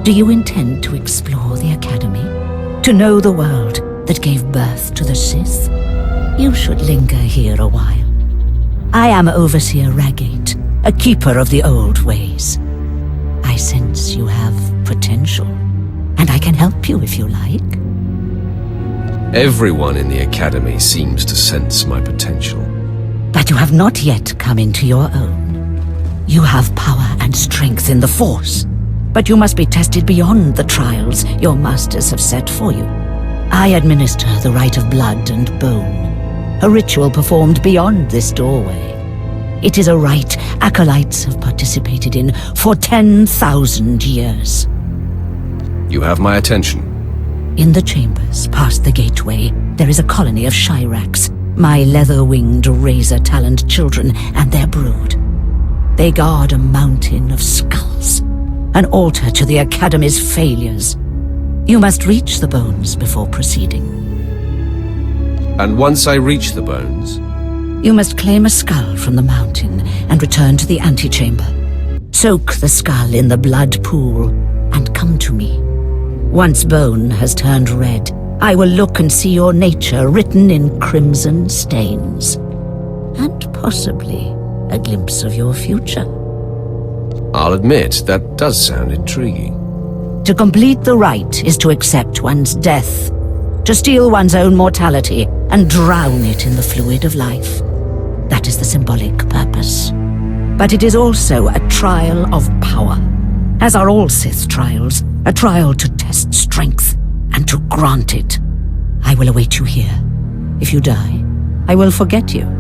Do you intend to explore the Academy? To know the world that gave birth to the Sith? You should linger here a while. I am Overseer Ragate, a keeper of the old ways. I sense you have potential, and I can help you if you like. Everyone in the Academy seems to sense my potential. But you have not yet come into your own. You have power and strength in the Force, but you must be tested beyond the trials your masters have set for you. I administer the rite of blood and bone, a ritual performed beyond this doorway. It is a rite acolytes have participated in for 10,000 years. You have my attention. In the chambers, past the gateway, there is a colony of Shyraks, my leather-winged, razor-taloned children and their brood. They guard a mountain of skulls, an altar to the Academy's failures. You must reach the bones before proceeding. And once I reach the bones, you must claim a skull from the mountain and return to the antechamber. Soak the skull in the blood pool and come to me. Once bone has turned red, I will look and see your nature written in crimson stains. And possibly a glimpse of your future. I'll admit, that does sound intriguing. To complete the rite is to accept one's death, to steal one's own mortality and drown it in the fluid of life. That is the symbolic purpose. But it is also a trial of power, as are all Sith trials, a trial to test strength and to grant it. I will await you here. If you die, I will forget you.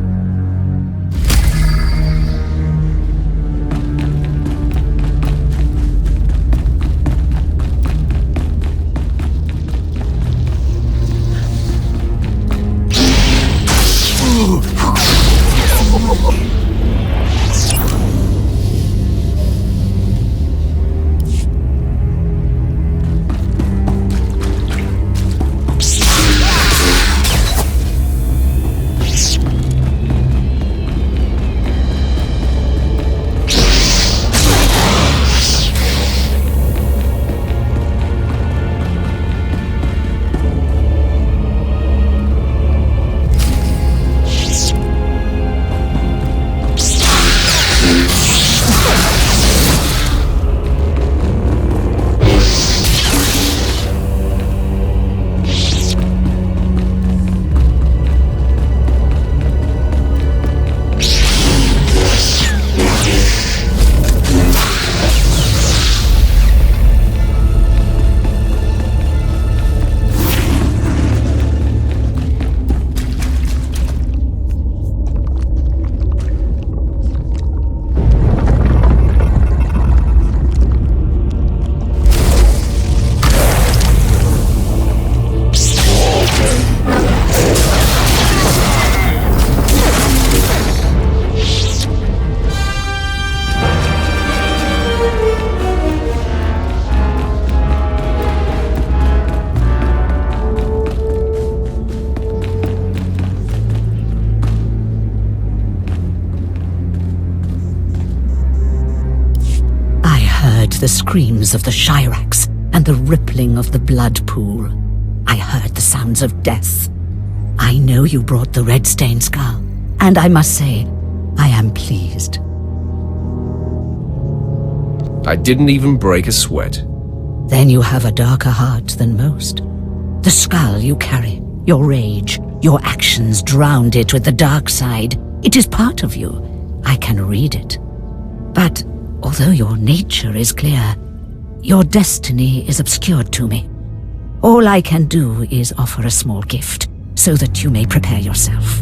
The screams of the Shyraks and the rippling of the blood pool. I heard the sounds of death. I know you brought the red-stained skull, and I must say, I am pleased. I didn't even break a sweat. Then you have a darker heart than most. The skull you carry, your rage, your actions drowned it with the dark side. It is part of you. I can read it. But although your nature is clear, your destiny is obscured to me. All I can do is offer a small gift, so that you may prepare yourself.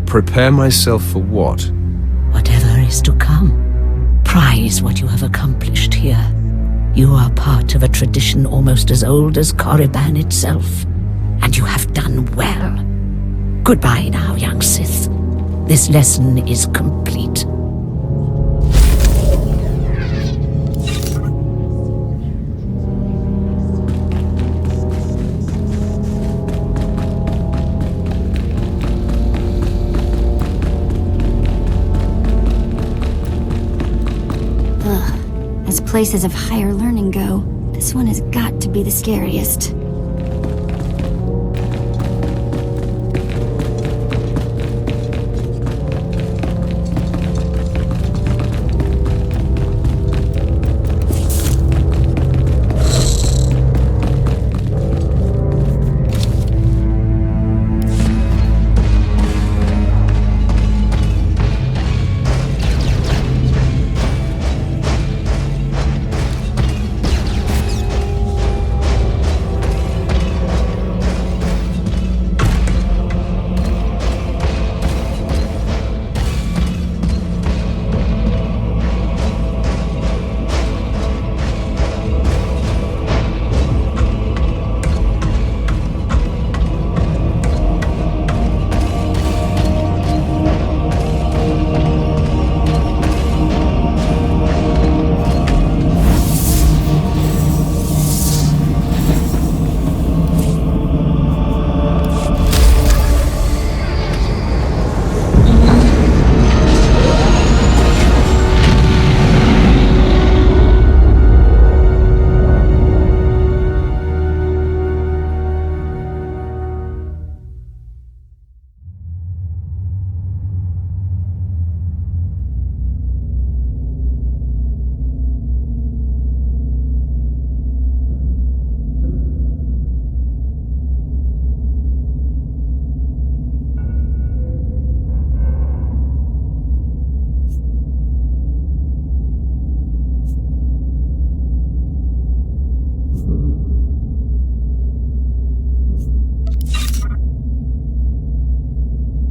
Prepare myself for what? Whatever is to come. Prize what you have accomplished here. You are part of a tradition almost as old as Korriban itself, and you have done well. Goodbye now, young Sith. This lesson is complete. places of higher learning go, this one has got to be the scariest.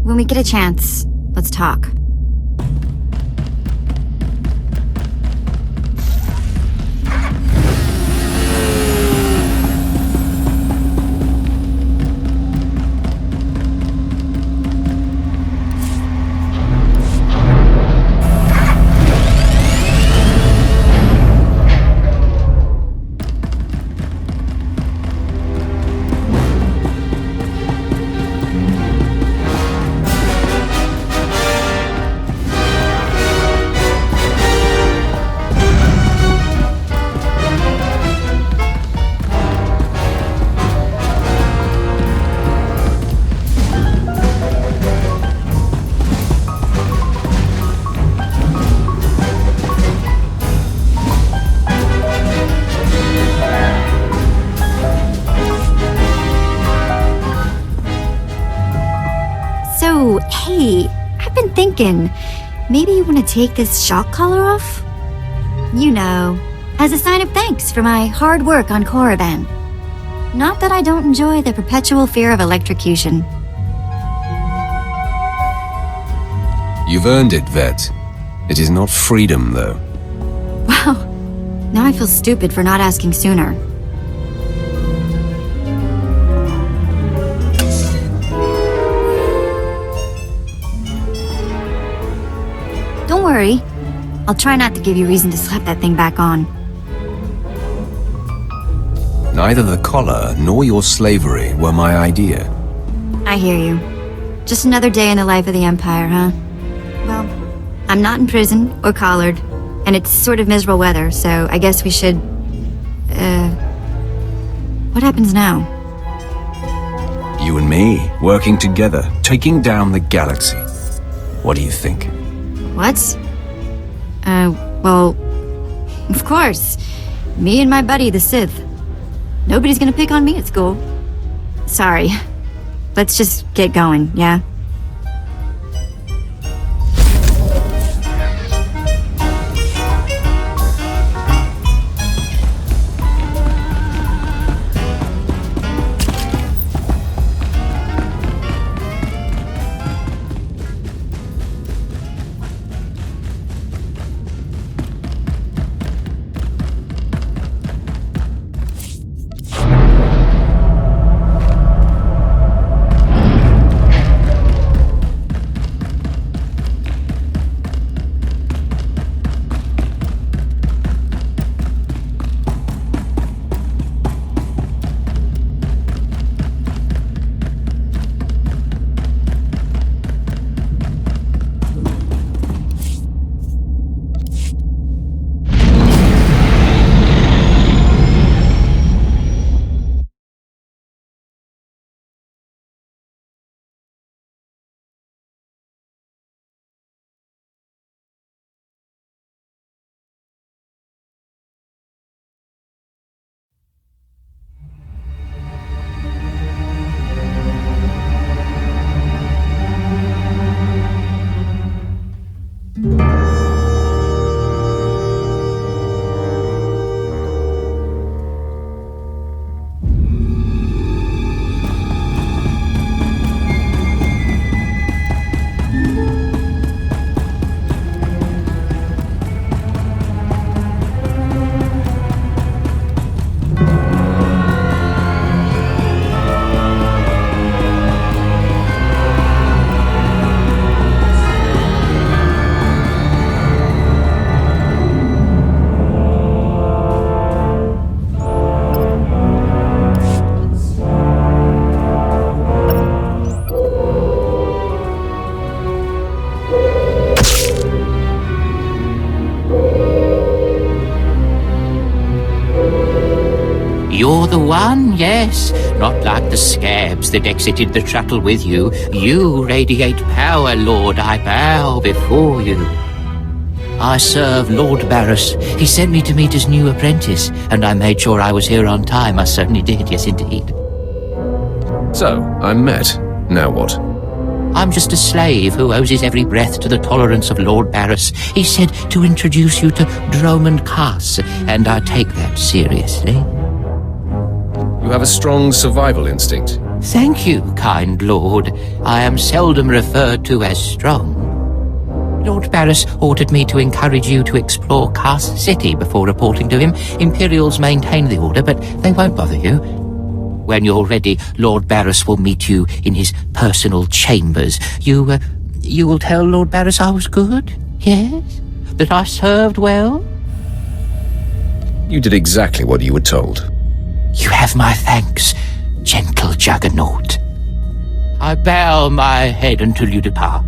When we get a chance, let's talk. So, hey, I've been thinking, maybe you want to take this shock collar off? You know, as a sign of thanks for my hard work on Korriban. Not that I don't enjoy the perpetual fear of electrocution. You've earned it, Vette. It is not freedom, though. Wow, now I feel stupid for not asking sooner. Don't worry. I'll try not to give you reason to slap that thing back on. Neither the collar nor your slavery were my idea. I hear you. Just another day in the life of the Empire, huh? Well, I'm not in prison or collared, and it's sort of miserable weather, so I guess we should... What happens now? You and me, working together, taking down the galaxy. What do you think? What? Well, of course. Me and my buddy, the Sith. Nobody's gonna pick on me at school. Sorry. Let's just get going, yeah? the one, yes. Not like the scabs that exited the shuttle with you. You radiate power, Lord. I bow before you. I serve Lord Barris. He sent me to meet his new apprentice, and I made sure I was here on time. I certainly did, yes indeed. So, I'm met. Now what? I'm just a slave who owes his every breath to the tolerance of Lord Barris. He said to introduce you to Dromund Kaas, and I take that seriously. You have a strong survival instinct. Thank you, kind lord. I am seldom referred to as strong. Lord Barris ordered me to encourage you to explore Kaas City before reporting to him. Imperials maintain the order, but they won't bother you. When you're ready, Lord Barris will meet you in his personal chambers. You will tell Lord Barris I was good? Yes? That I served well? You did exactly what you were told. You have my thanks, gentle Juggernaut. I bow my head until you depart.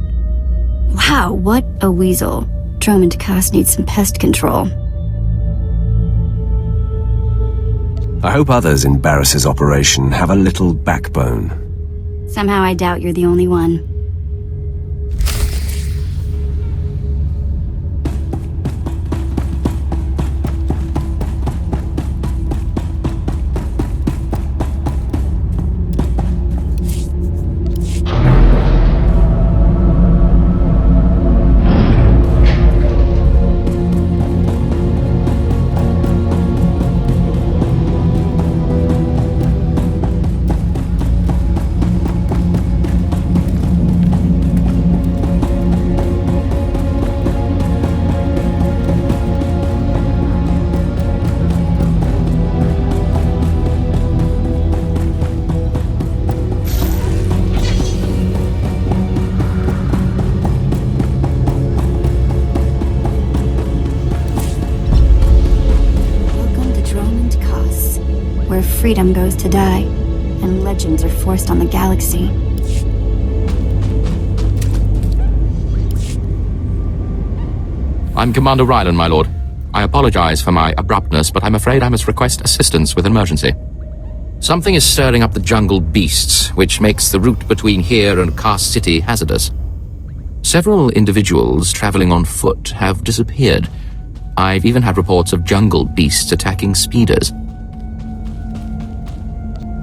Wow, what a weasel. Dromund Kaas needs some pest control. I hope others in Barris's operation have a little backbone. Somehow I doubt you're the only one. Where freedom goes to die, and legends are forced on the galaxy. I'm Commander Rylan, my lord. I apologize for my abruptness, but I'm afraid I must request assistance with an emergency. Something is stirring up the jungle beasts, which makes the route between here and Kaas City hazardous. Several individuals traveling on foot have disappeared. I've even had reports of jungle beasts attacking speeders.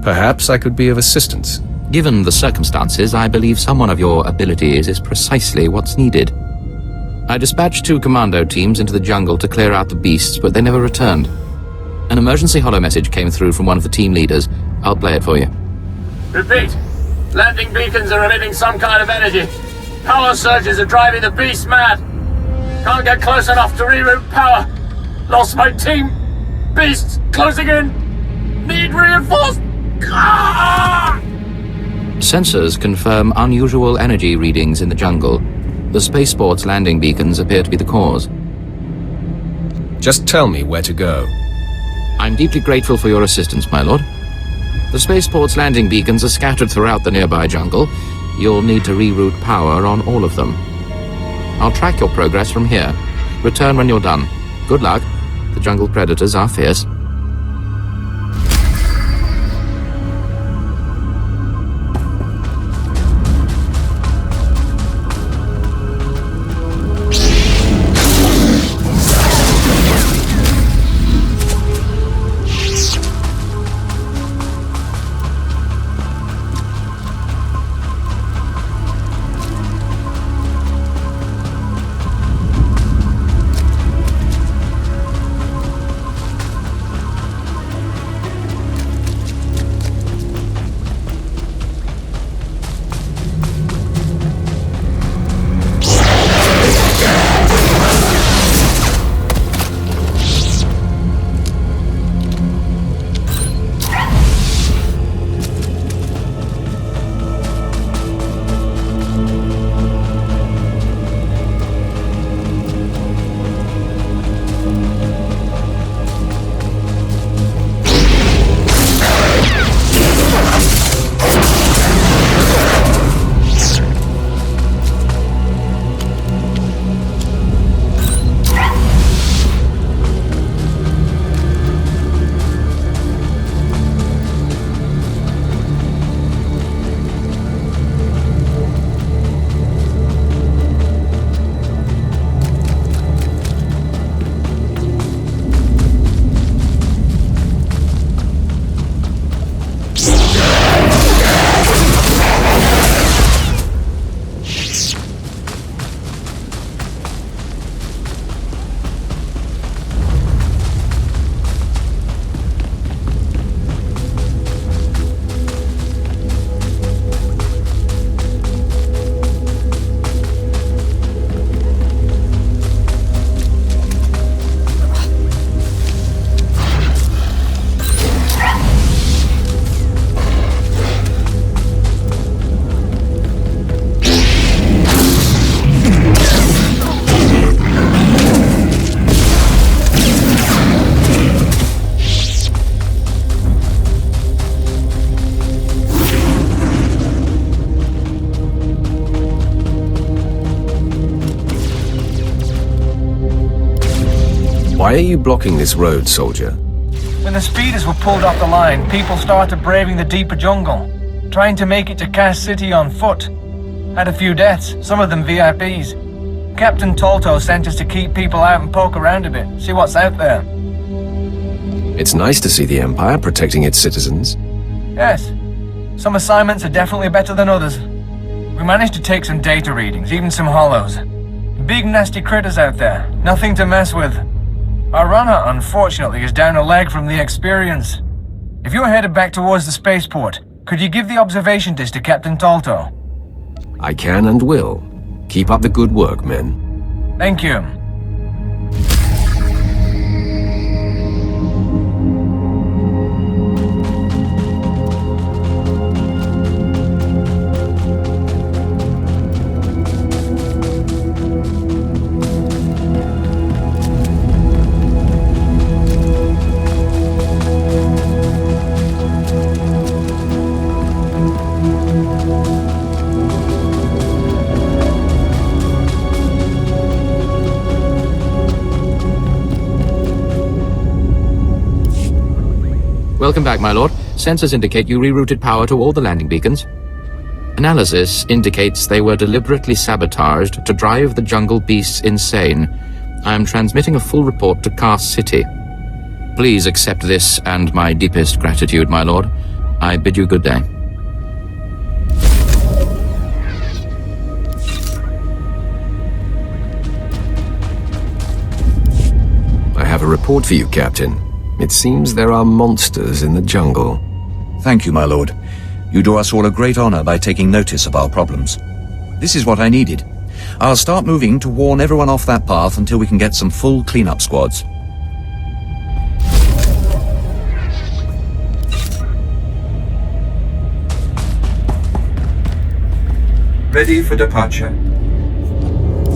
Perhaps I could be of assistance. Given the circumstances, I believe someone of your abilities is precisely what's needed. I dispatched 2 commando teams into the jungle to clear out the beasts, but they never returned. An emergency holo message came through from one of the team leaders. I'll play it for you. Repeat. Landing beacons are emitting some kind of energy. Power surges are driving the beast mad. Can't get close enough to reroute power. Lost my team. Beasts closing in. Need reinforced. Sensors confirm unusual energy readings in the jungle. The spaceport's landing beacons appear to be the cause. Just tell me where to go. I'm deeply grateful for your assistance, my lord. The spaceport's landing beacons are scattered throughout the nearby jungle. You'll need to reroute power on all of them. I'll track your progress from here. Return when you're done. Good luck. The jungle predators are fierce. Why are you blocking this road, soldier? When the speeders were pulled off the line, people started braving the deeper jungle, trying to make it to Kaas City on foot. Had a few deaths, some of them VIPs. Captain Tolto sent us to keep people out and poke around a bit, see what's out there. It's nice to see the Empire protecting its citizens. Yes, some assignments are definitely better than others. We managed to take some data readings, even some hollows. Big nasty critters out there, nothing to mess with. Our runner, unfortunately, is down a leg from the experience. If you're headed back towards the spaceport, could you give the observation disc to Captain Tolto? I can and will. Keep up the good work, men. Thank you. Welcome back, my lord. Sensors indicate you rerouted power to all the landing beacons. Analysis indicates they were deliberately sabotaged to drive the jungle beasts insane. I am transmitting a full report to Kaas City. Please accept this and my deepest gratitude, my lord. I bid you good day. I have a report for you, Captain. It seems there are monsters in the jungle. Thank you, my lord. You do us all a great honor by taking notice of our problems. This is what I needed. I'll start moving to warn everyone off that path until we can get some full cleanup squads. Ready for departure.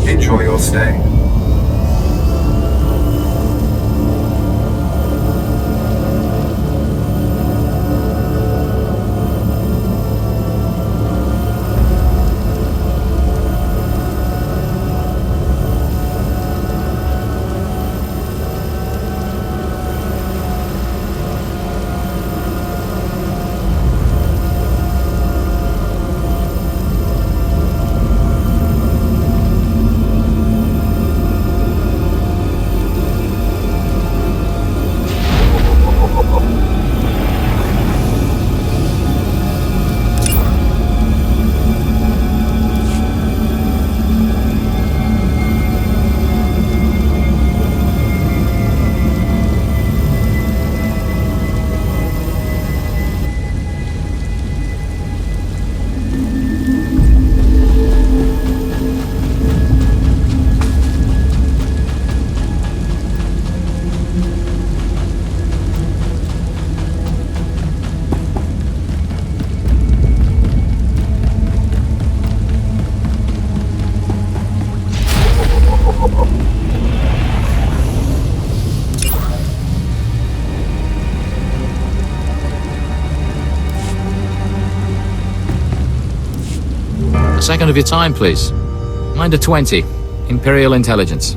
Enjoy your stay. A second of your time, please. Minder 20, Imperial Intelligence.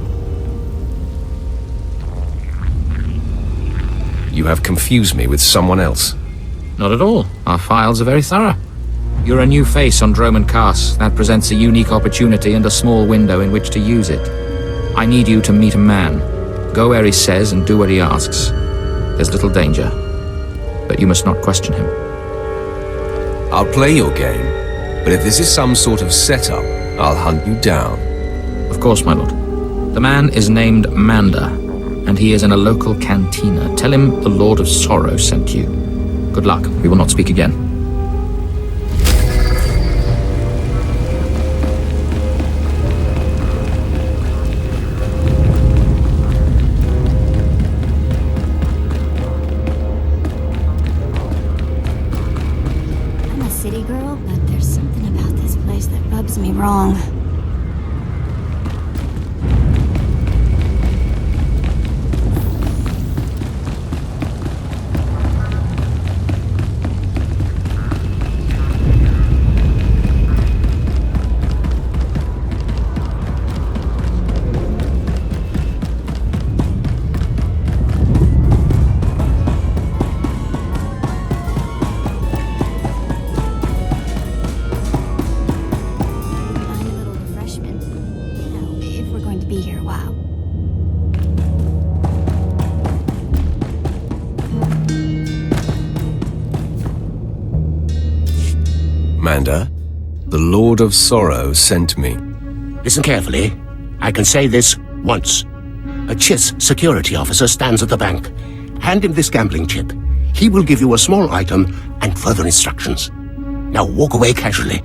You have confused me with someone else. Not at all. Our files are very thorough. You're a new face on Dromund Kaas. That presents a unique opportunity and a small window in which to use it. I need you to meet a man. Go where he says and do what he asks. There's little danger, but you must not question him. I'll play your game, but if this is some sort of setup, I'll hunt you down. Of course, my lord. The man is named Manda, and he is in a local cantina. Tell him the Lord of Sorrow sent you. Good luck. We will not speak again. I'm a city girl, but there's something about this place that rubs me wrong. Manda, the Lord of Sorrow sent me. Listen carefully. I can say this once. A Chiss security officer stands at the bank. Hand him this gambling chip. He will give you a small item and further instructions. Now walk away casually.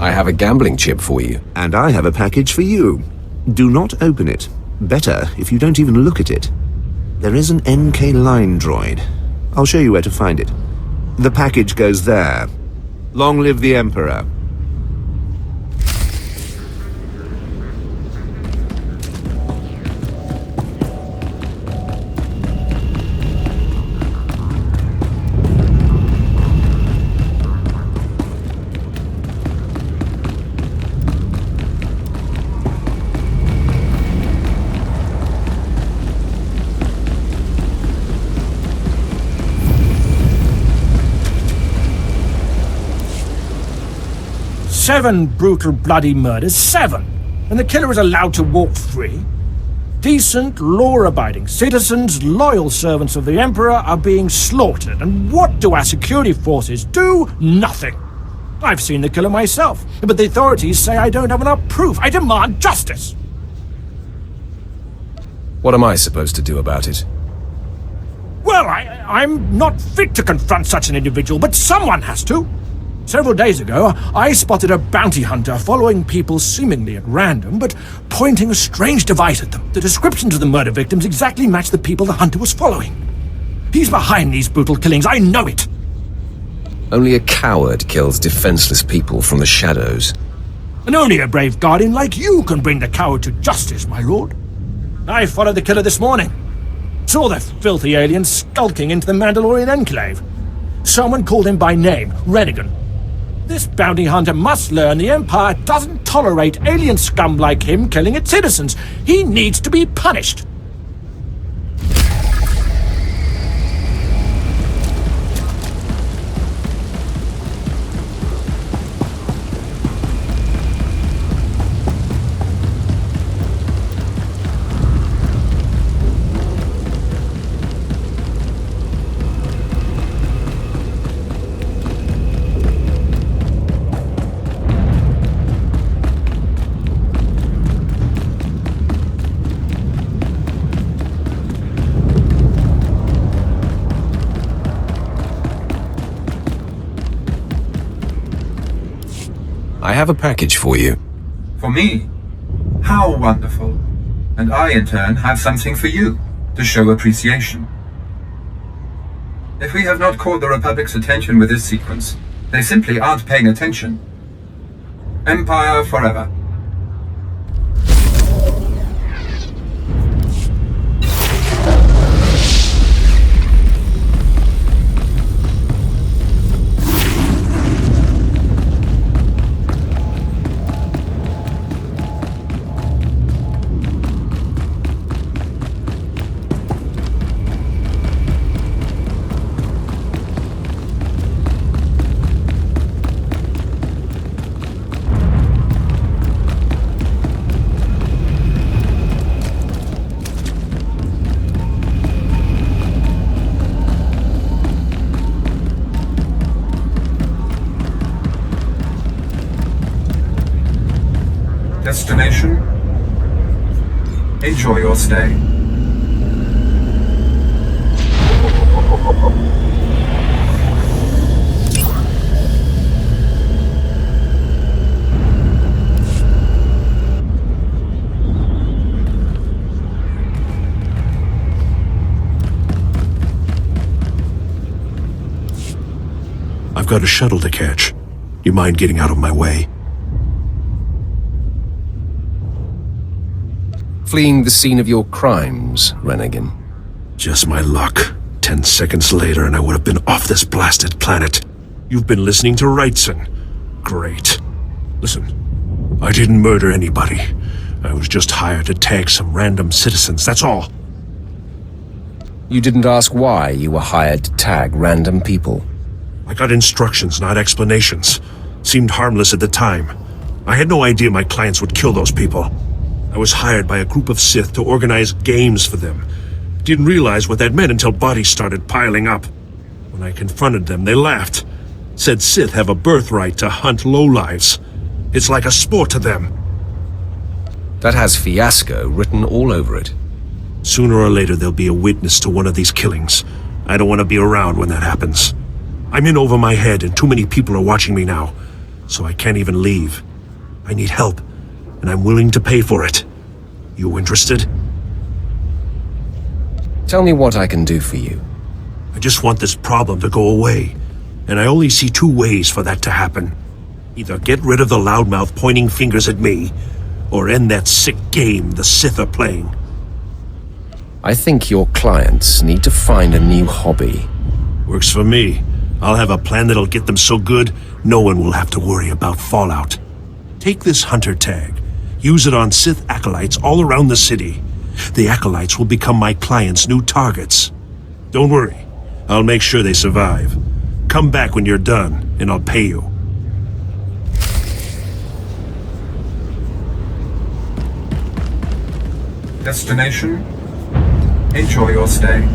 I have a gambling chip for you. And I have a package for you. Do not open it. Better if you don't even look at it. There is an NK line droid. I'll show you where to find it. The package goes there. Long live the Emperor. Seven brutal, bloody murders. 7! And the killer is allowed to walk free? Decent, law-abiding citizens, loyal servants of the Emperor are being slaughtered. And what do our security forces do? Nothing. I've seen the killer myself, but the authorities say I don't have enough proof. I demand justice! What am I supposed to do about it? Well, I'm not fit to confront such an individual, but someone has to. Several days ago, I spotted a bounty hunter following people seemingly at random, but pointing a strange device at them. The descriptions of the murder victims exactly match the people the hunter was following. He's behind these brutal killings, I know it! Only a coward kills defenseless people from the shadows. And only a brave guardian like you can bring the coward to justice, my lord. I followed the killer this morning. Saw the filthy alien skulking into the Mandalorian enclave. Someone called him by name, Renegan. This bounty hunter must learn the Empire doesn't tolerate alien scum like him killing its citizens. He needs to be punished. I have a package for you. For me? How wonderful. And I, in turn, have something for you, to show appreciation. If we have not caught the Republic's attention with this sequence, they simply aren't paying attention. Empire forever. Destination? Enjoy your stay. I've got a shuttle to catch. You mind getting out of my way? Fleeing the scene of your crimes, Renegin. Just my luck. 10 seconds later and I would have been off this blasted planet. You've been listening to Wrightson. Great. Listen, I didn't murder anybody. I was just hired to tag some random citizens, that's all. You didn't ask why you were hired to tag random people. I got instructions, not explanations. Seemed harmless at the time. I had no idea my clients would kill those people. I was hired by a group of Sith to organize games for them. Didn't realize what that meant until bodies started piling up. When I confronted them, they laughed. Said Sith have a birthright to hunt lowlives. It's like a sport to them. That has fiasco written all over it. Sooner or later there'll be a witness to one of these killings. I don't want to be around when that happens. I'm in over my head and too many people are watching me now, so I can't even leave. I need help, and I'm willing to pay for it. You interested? Tell me what I can do for you. I just want this problem to go away, and I only see two ways for that to happen. Either get rid of the loudmouth pointing fingers at me, or end that sick game the Sith are playing. I think your clients need to find a new hobby. Works for me. I'll have a plan that'll get them so good, no one will have to worry about fallout. Take this hunter tag. Use it on Sith acolytes all around the city. The acolytes will become my clients' new targets. Don't worry. I'll make sure they survive. Come back when you're done, and I'll pay you. Destination? Enjoy your stay.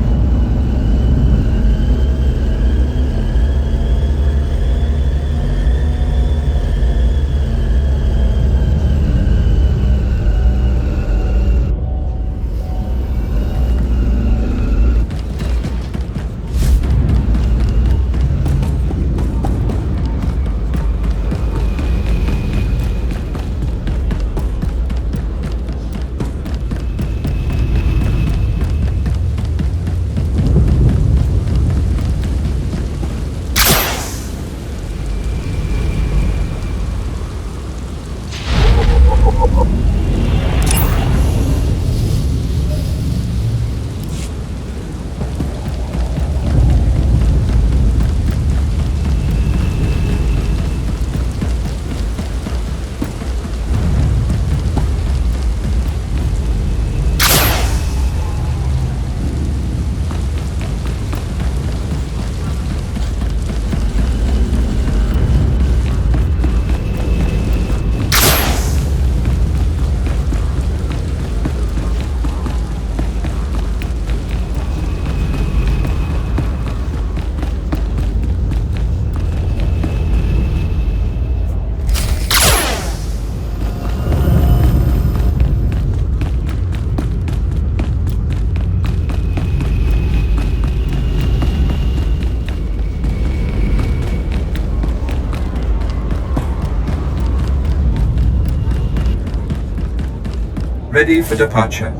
Ready for departure.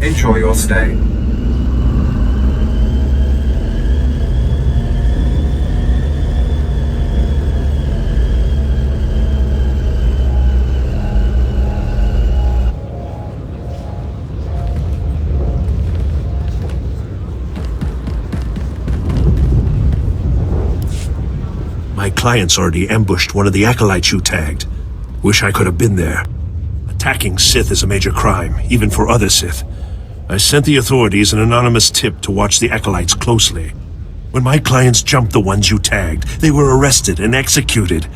Enjoy your stay. My clients already ambushed one of the acolytes you tagged. Wish I could have been there. Attacking Sith is a major crime, even for other Sith. I sent the authorities an anonymous tip to watch the acolytes closely. When my clients jumped the ones you tagged, they were arrested and executed.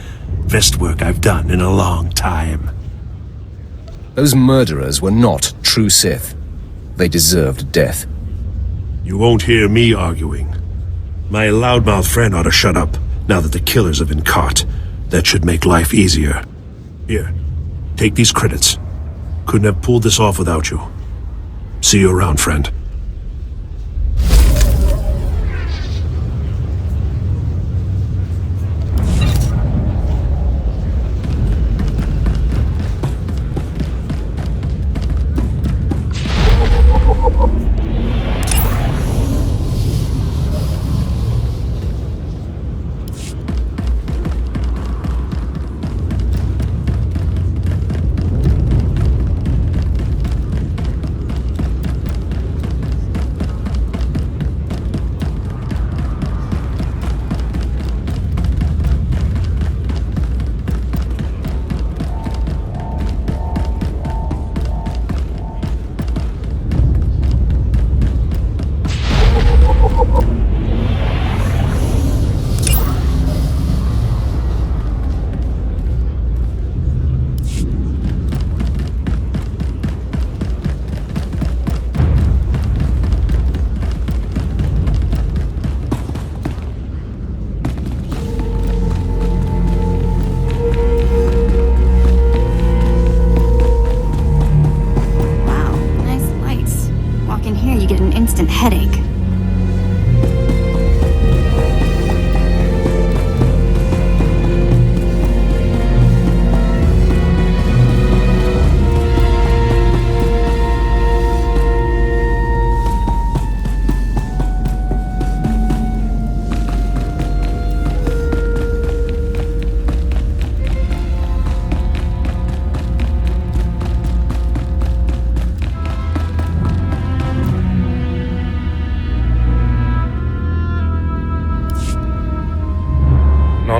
Best work I've done in a long time. Those murderers were not true Sith. They deserved death. You won't hear me arguing. My loudmouth friend ought to shut up, now that the killers have been caught. That should make life easier. Here. Take these credits. Couldn't have pulled this off without you. See you around, friend.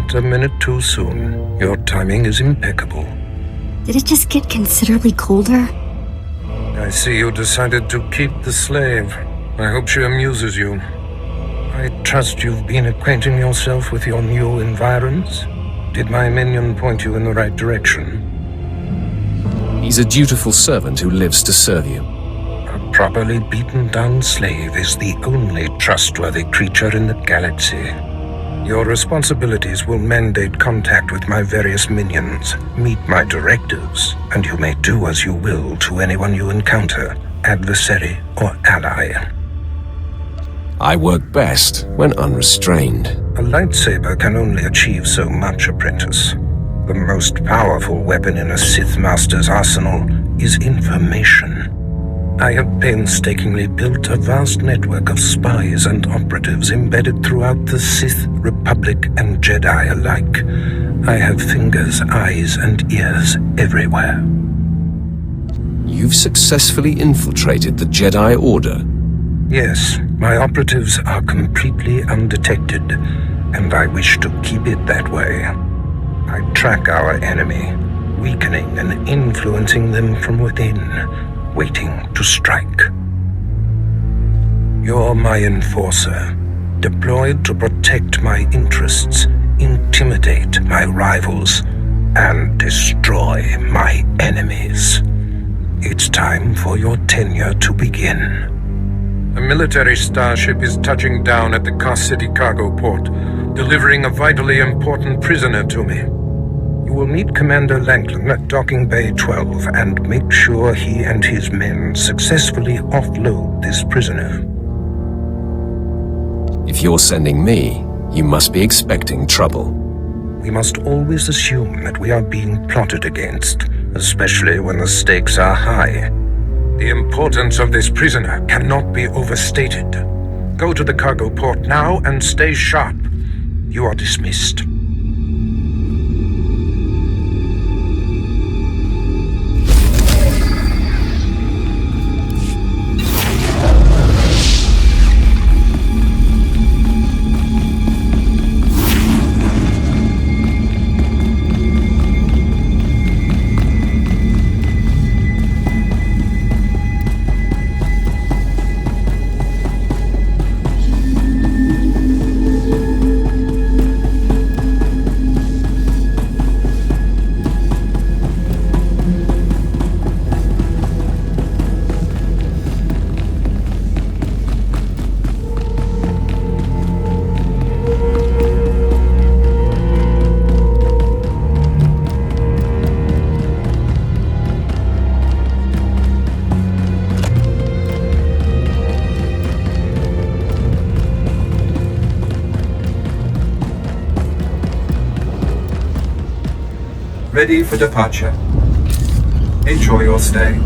not a minute too soon. Your timing is impeccable. Did it just get considerably colder? I see you decided to keep the slave. I hope she amuses you. I trust you've been acquainting yourself with your new environs. Did my minion point you in the right direction? He's a dutiful servant who lives to serve you. A properly beaten down slave is the only trustworthy creature in the galaxy. Your responsibilities will mandate contact with my various minions, meet my directives, and you may do as you will to anyone you encounter, adversary or ally. I work best when unrestrained. A lightsaber can only achieve so much, apprentice. The most powerful weapon in a Sith Master's arsenal is information. I have painstakingly built a vast network of spies and operatives embedded throughout the Sith, Republic, and Jedi alike. I have fingers, eyes, and ears everywhere. You've successfully infiltrated the Jedi Order. Yes, my operatives are completely undetected, and I wish to keep it that way. I track our enemy, weakening and influencing them from within, waiting to strike. You're my enforcer, deployed to protect my interests, intimidate my rivals, and destroy my enemies. It's time for your tenure to begin. A military starship is touching down at the Kaas City cargo port, delivering a vitally important prisoner to me. You will meet Commander Langland at Docking Bay 12 and make sure he and his men successfully offload this prisoner. If you're sending me, you must be expecting trouble. We must always assume that we are being plotted against, especially when the stakes are high. The importance of this prisoner cannot be overstated. Go to the cargo port now and stay sharp. You are dismissed. Ready for departure. Enjoy your stay.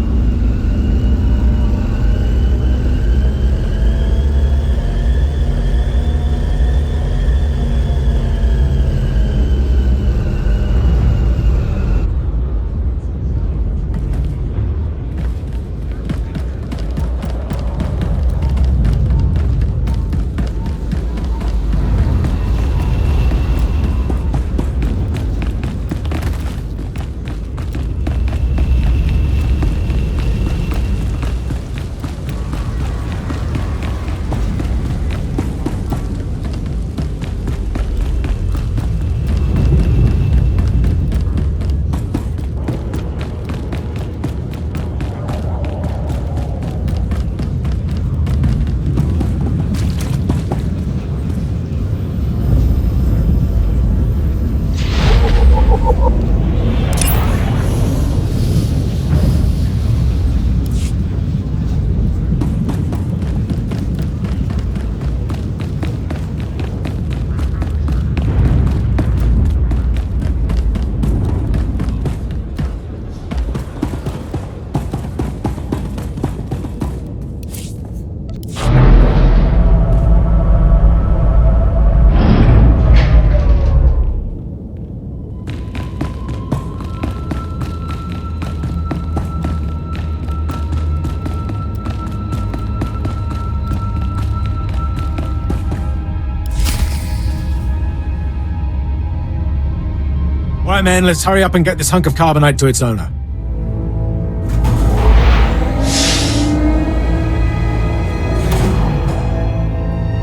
Right, men, let's hurry up and get this hunk of carbonite to its owner.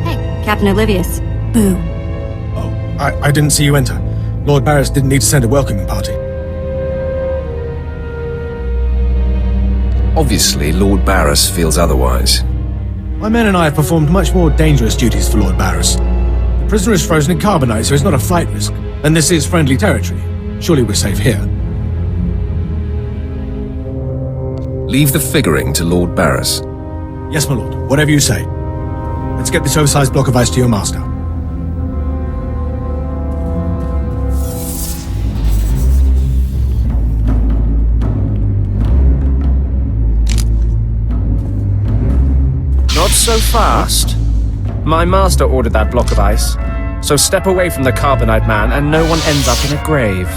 Hey, Captain Olivius. Boo. Oh, I didn't see you enter. Lord Barris didn't need to send a welcoming party. Obviously, Lord Barris feels otherwise. My men and I have performed much more dangerous duties for Lord Barris. The prisoner is frozen in carbonite, so he's not a flight risk. And this is friendly territory. Surely we're safe here. Leave the figuring to Lord Barris. Yes, my lord. Whatever you say. Let's get this oversized block of ice to your master. Not so fast. My master ordered that block of ice, so step away from the carbonite man and no one ends up in a grave.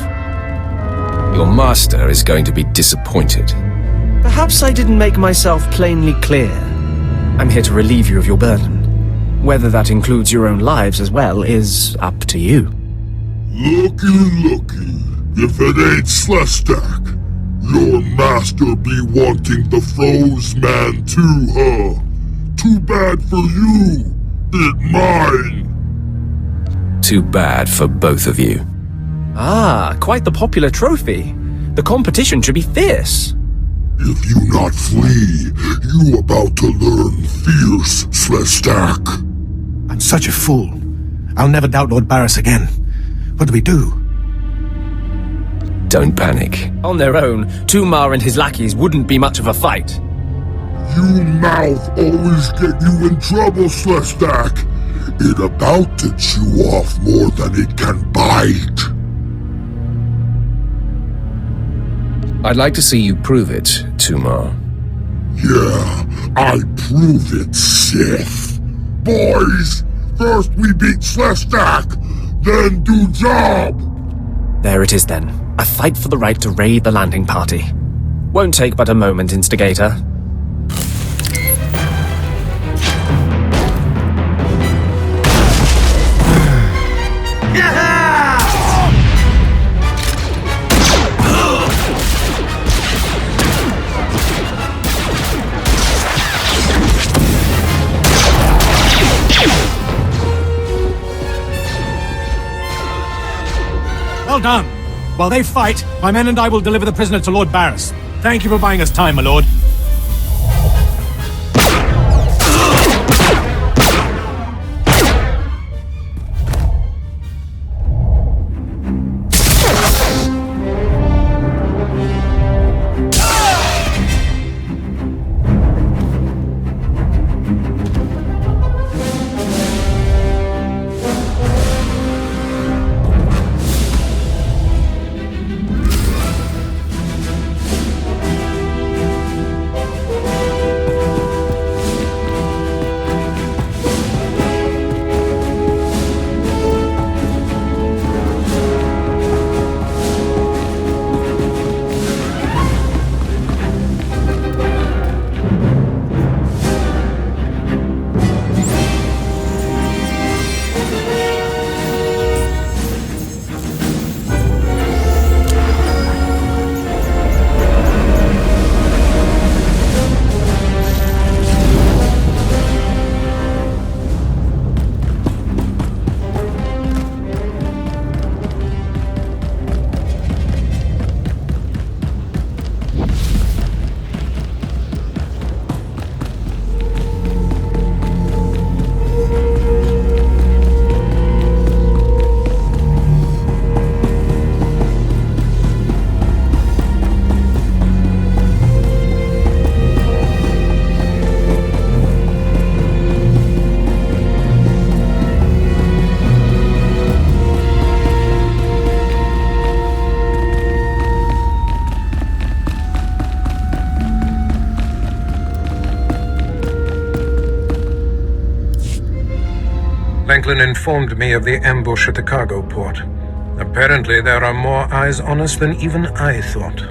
Your master is going to be disappointed. Perhaps I didn't make myself plainly clear. I'm here to relieve you of your burden. Whether that includes your own lives as well is up to you. Looky. If it ain't SWTOR, your master be wanting the froze man too, huh? Too bad for you. It mine. Too bad for both of you. Ah, quite the popular trophy. The competition should be fierce. If you not flee, you about to learn fierce, SWTOR. I'm such a fool. I'll never doubt Lord Barris again. What do we do? Don't panic. On their own, Tumar and his lackeys wouldn't be much of a fight. You mouth always get you in trouble, SWTOR. It about to chew off more than it can bite. I'd like to see you prove it, Tumar. Yeah, I prove it, Sith. Boys, first we beat SWTOR, then do job. There it is then. A fight for the right to raid the landing party. Won't take but a moment, Instigator. Well done. While they fight, my men and I will deliver the prisoner to Lord Barris. Thank you for buying us time, my lord. Franklin informed me of the ambush at the cargo port. Apparently there are more eyes on us than even I thought.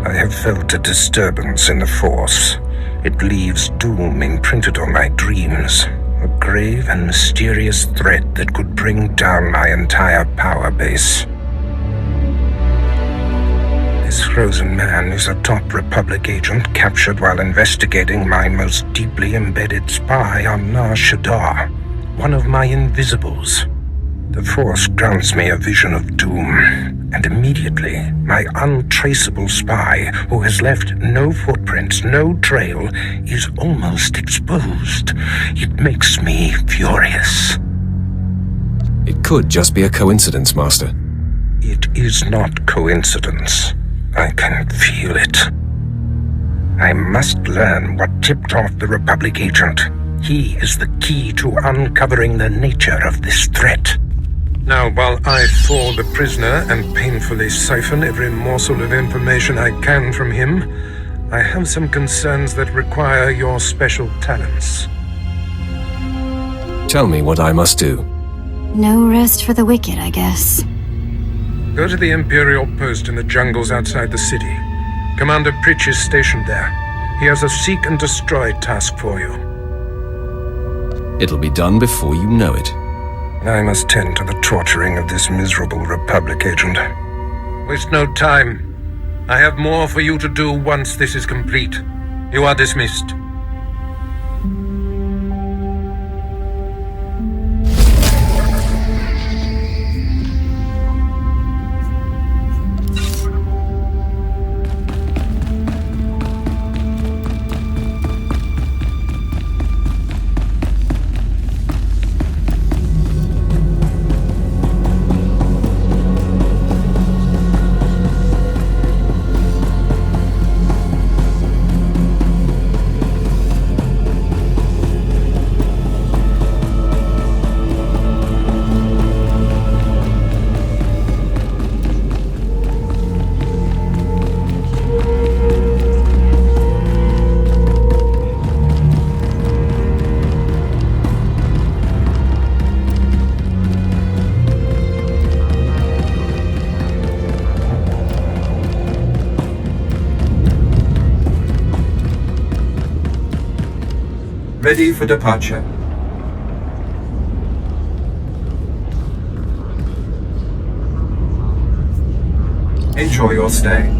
I have felt a disturbance in the Force. It leaves doom imprinted on my dreams. A grave and mysterious threat that could bring down my entire power base. This frozen man is a top Republic agent captured while investigating my most deeply embedded spy on SWTOR, one of my invisibles. The Force grants me a vision of doom, and immediately my untraceable spy, who has left no footprints, no trail, is almost exposed. It makes me furious. It could just be a coincidence, Master. It is not coincidence. I can feel it. I must learn what tipped off the Republic agent. He is the key to uncovering the nature of this threat. Now, while I thaw the prisoner and painfully siphon every morsel of information I can from him, I have some concerns that require your special talents. Tell me what I must do. No rest for the wicked, I guess. Go to the Imperial post in the jungles outside the city. Commander Pritch is stationed there. He has a seek and destroy task for you. It'll be done before you know it. I must tend to the torturing of this miserable Republic agent. Waste no time. I have more for you to do once this is complete. You are dismissed. Ready for departure. Enjoy your stay.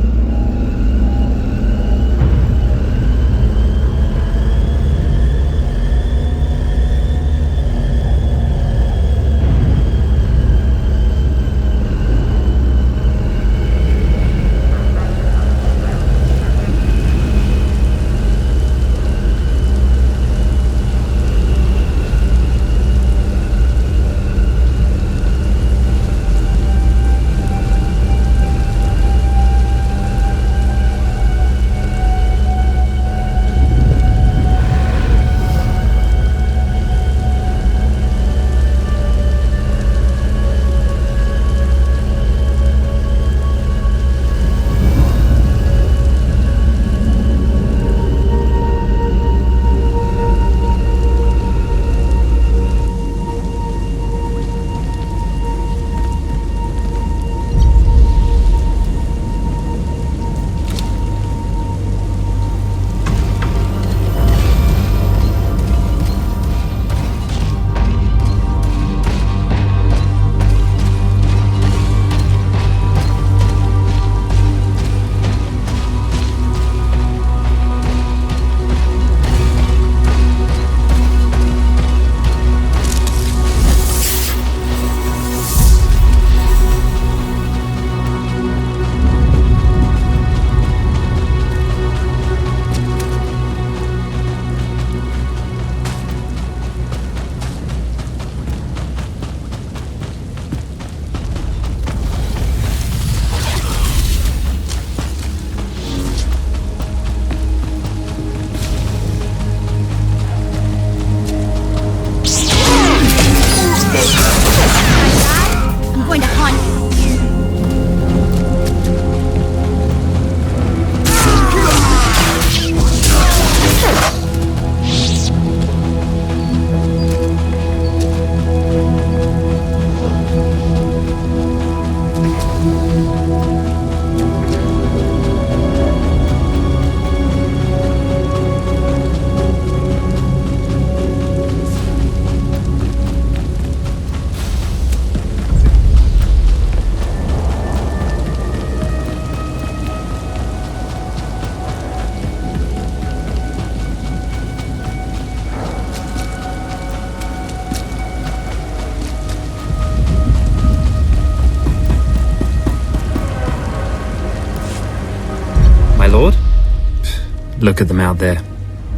Look at them out there.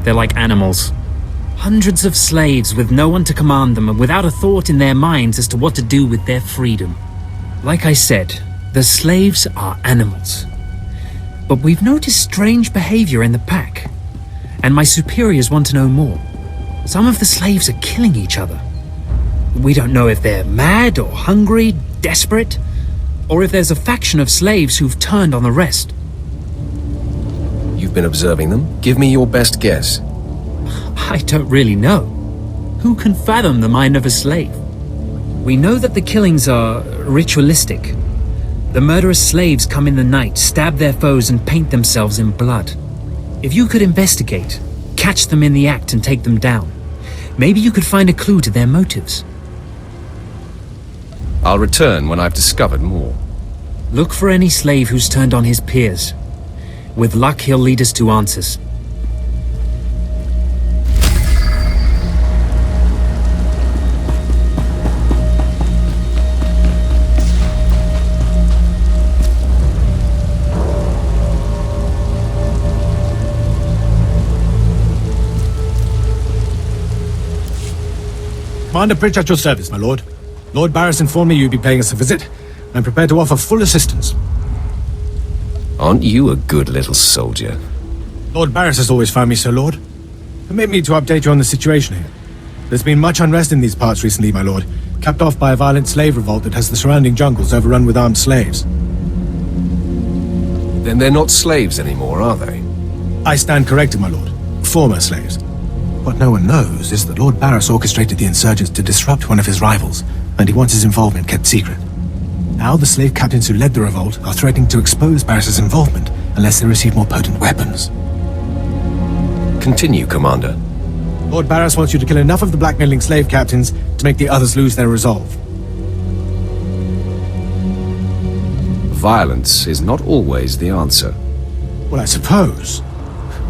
They're like animals. Hundreds of slaves with no one to command them and without a thought in their minds as to what to do with their freedom. Like I said, the slaves are animals. But we've noticed strange behavior in the pack. And my superiors want to know more. Some of the slaves are killing each other. We don't know if they're mad or hungry, desperate, or if there's a faction of slaves who've turned on the rest. You've been observing them? Give me your best guess. I don't really know. Who can fathom the mind of a slave? We know that the killings are ritualistic. The murderous slaves come in the night, stab their foes, and paint themselves in blood. If you could investigate, catch them in the act and take them down, maybe you could find a clue to their motives. I'll return when I've discovered more. Look for any slave who's turned on his peers. With luck, he'll lead us to answers. Commander Pritch at your service, my lord. Lord Barris informed me you'd be paying us a visit. I'm prepared to offer full assistance. Aren't you a good little soldier? Lord Barris has always found me so, Lord. Permit me to update you on the situation here. There's been much unrest in these parts recently, my lord, capped off by a violent slave revolt that has the surrounding jungles overrun with armed slaves. Then they're not slaves anymore, are they? I stand corrected, my lord. Former slaves. What no one knows is that Lord Barris orchestrated the insurgents to disrupt one of his rivals, and he wants his involvement kept secret. Now the slave captains who led the revolt are threatening to expose Barris's involvement unless they receive more potent weapons. Continue, Commander. Lord Barris wants you to kill enough of the blackmailing slave captains to make the others lose their resolve. Violence is not always the answer. Well, I suppose.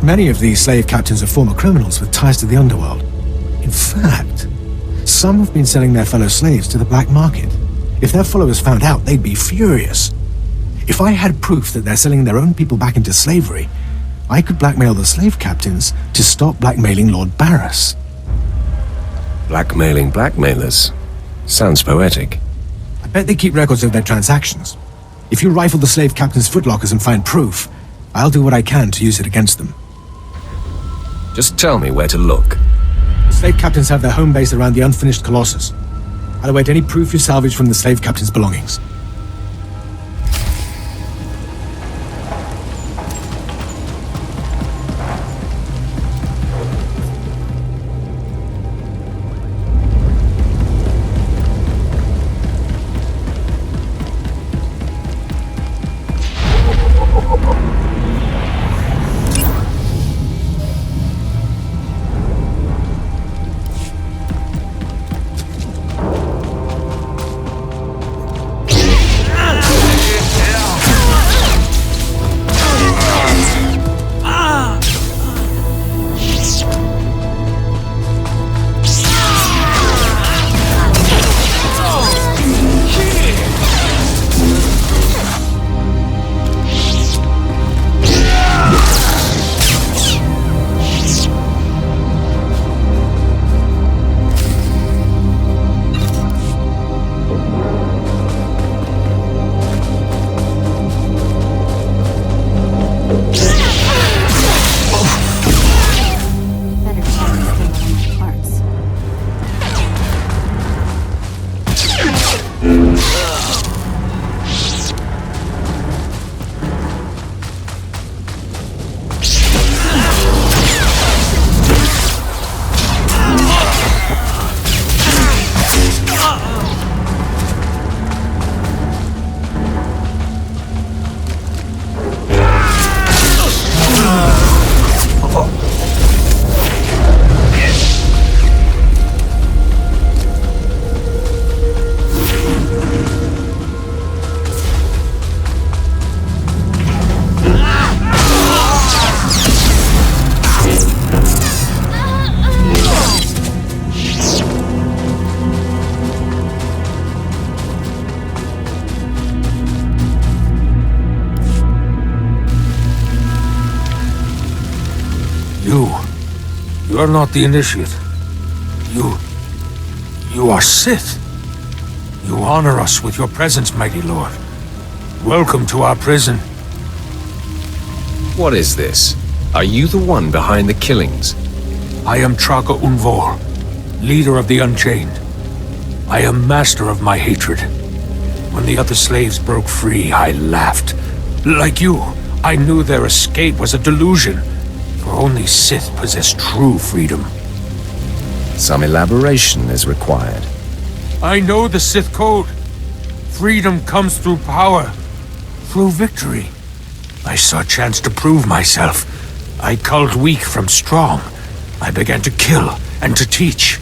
Many of these slave captains are former criminals with ties to the underworld. In fact, some have been selling their fellow slaves to the black market. If their followers found out, they'd be furious. If I had proof that they're selling their own people back into slavery, I could blackmail the slave captains to stop blackmailing Lord Barris. Blackmailing blackmailers? Sounds poetic. I bet they keep records of their transactions. If you rifle the slave captains' footlockers and find proof, I'll do what I can to use it against them. Just tell me where to look. The slave captains have their home base around the unfinished Colossus. I'll await any proof you salvage from the slave captain's belongings. are not the initiate. You are Sith. You honor us with your presence, mighty lord. Welcome to our prison. What is this? Are you the one behind the killings? I am Traka Unvor, leader of the Unchained. I am master of my hatred. When the other slaves broke free, I laughed. Like you, I knew their escape was a delusion, for only Sith possess true freedom. Some elaboration is required. I know the Sith code. Freedom comes through power, through victory. I saw a chance to prove myself. I culled weak from strong. I began to kill and to teach.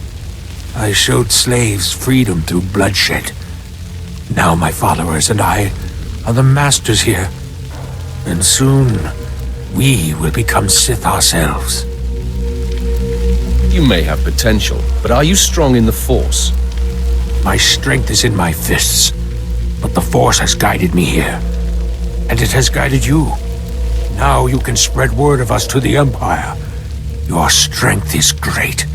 I showed slaves freedom through bloodshed. Now my followers and I are the masters here. And soon, we will become Sith ourselves. You may have potential, but are you strong in the Force? My strength is in my fists, but the Force has guided me here. And it has guided you. Now you can spread word of us to the Empire. Your strength is great.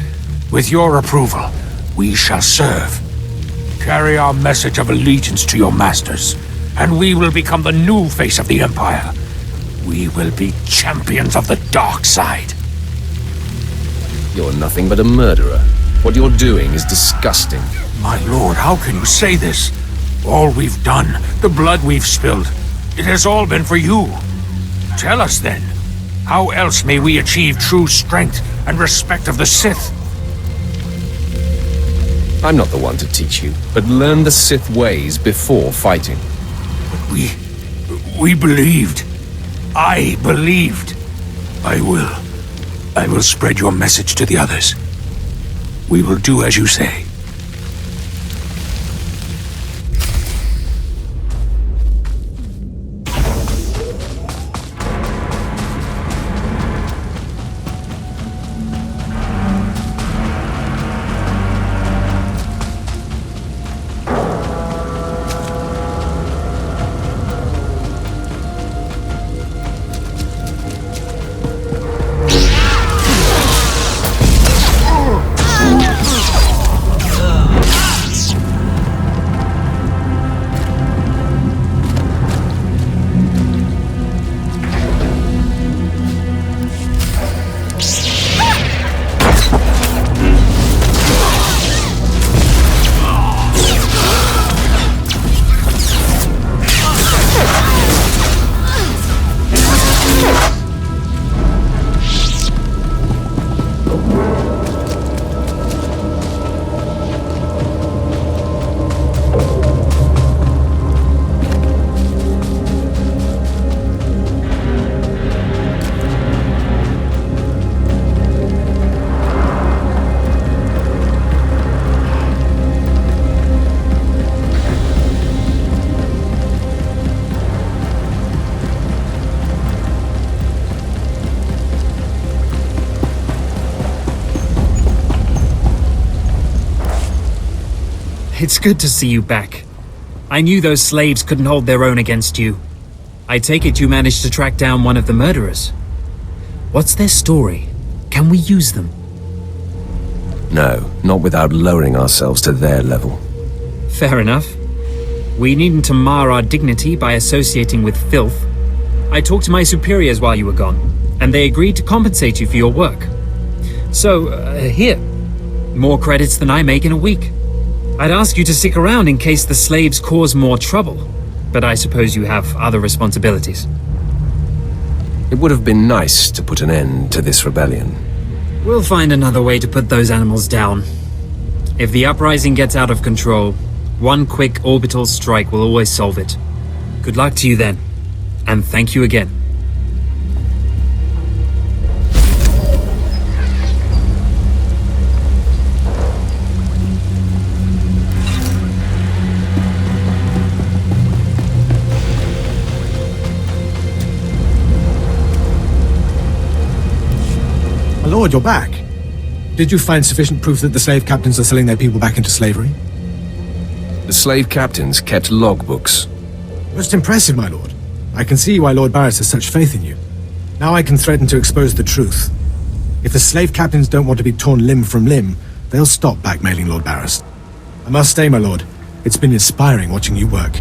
With your approval, we shall serve. Carry our message of allegiance to your masters, and we will become the new face of the Empire. We will be champions of the dark side. You're nothing but a murderer. What you're doing is disgusting. My lord, how can you say this? All we've done, the blood we've spilled, it has all been for you. Tell us then, how else may we achieve true strength and respect of the Sith? I'm not the one to teach you, but learn the Sith ways before fighting. We believed. I believed. I will spread your message to the others. We will do as you say. It's good to see you back. I knew those slaves couldn't hold their own against you. I take it you managed to track down one of the murderers. What's their story? Can we use them? No, not without lowering ourselves to their level. Fair enough. We needn't to mar our dignity by associating with filth. I talked to my superiors while you were gone, and they agreed to compensate you for your work. So, here. More credits than I make in a week. I'd ask you to stick around in case the slaves cause more trouble, but I suppose you have other responsibilities. It would have been nice to put an end to this rebellion. We'll find another way to put those animals down. If the uprising gets out of control, one quick orbital strike will always solve it. Good luck to you then, and thank you again. Lord, you're back. Did you find sufficient proof that the slave captains are selling their people back into slavery? The slave captains kept logbooks. Most impressive, my lord. I can see why Lord Barris has such faith in you. Now I can threaten to expose the truth. If the slave captains don't want to be torn limb from limb, they'll stop blackmailing Lord Barris. I must stay, my lord. It's been inspiring watching you work.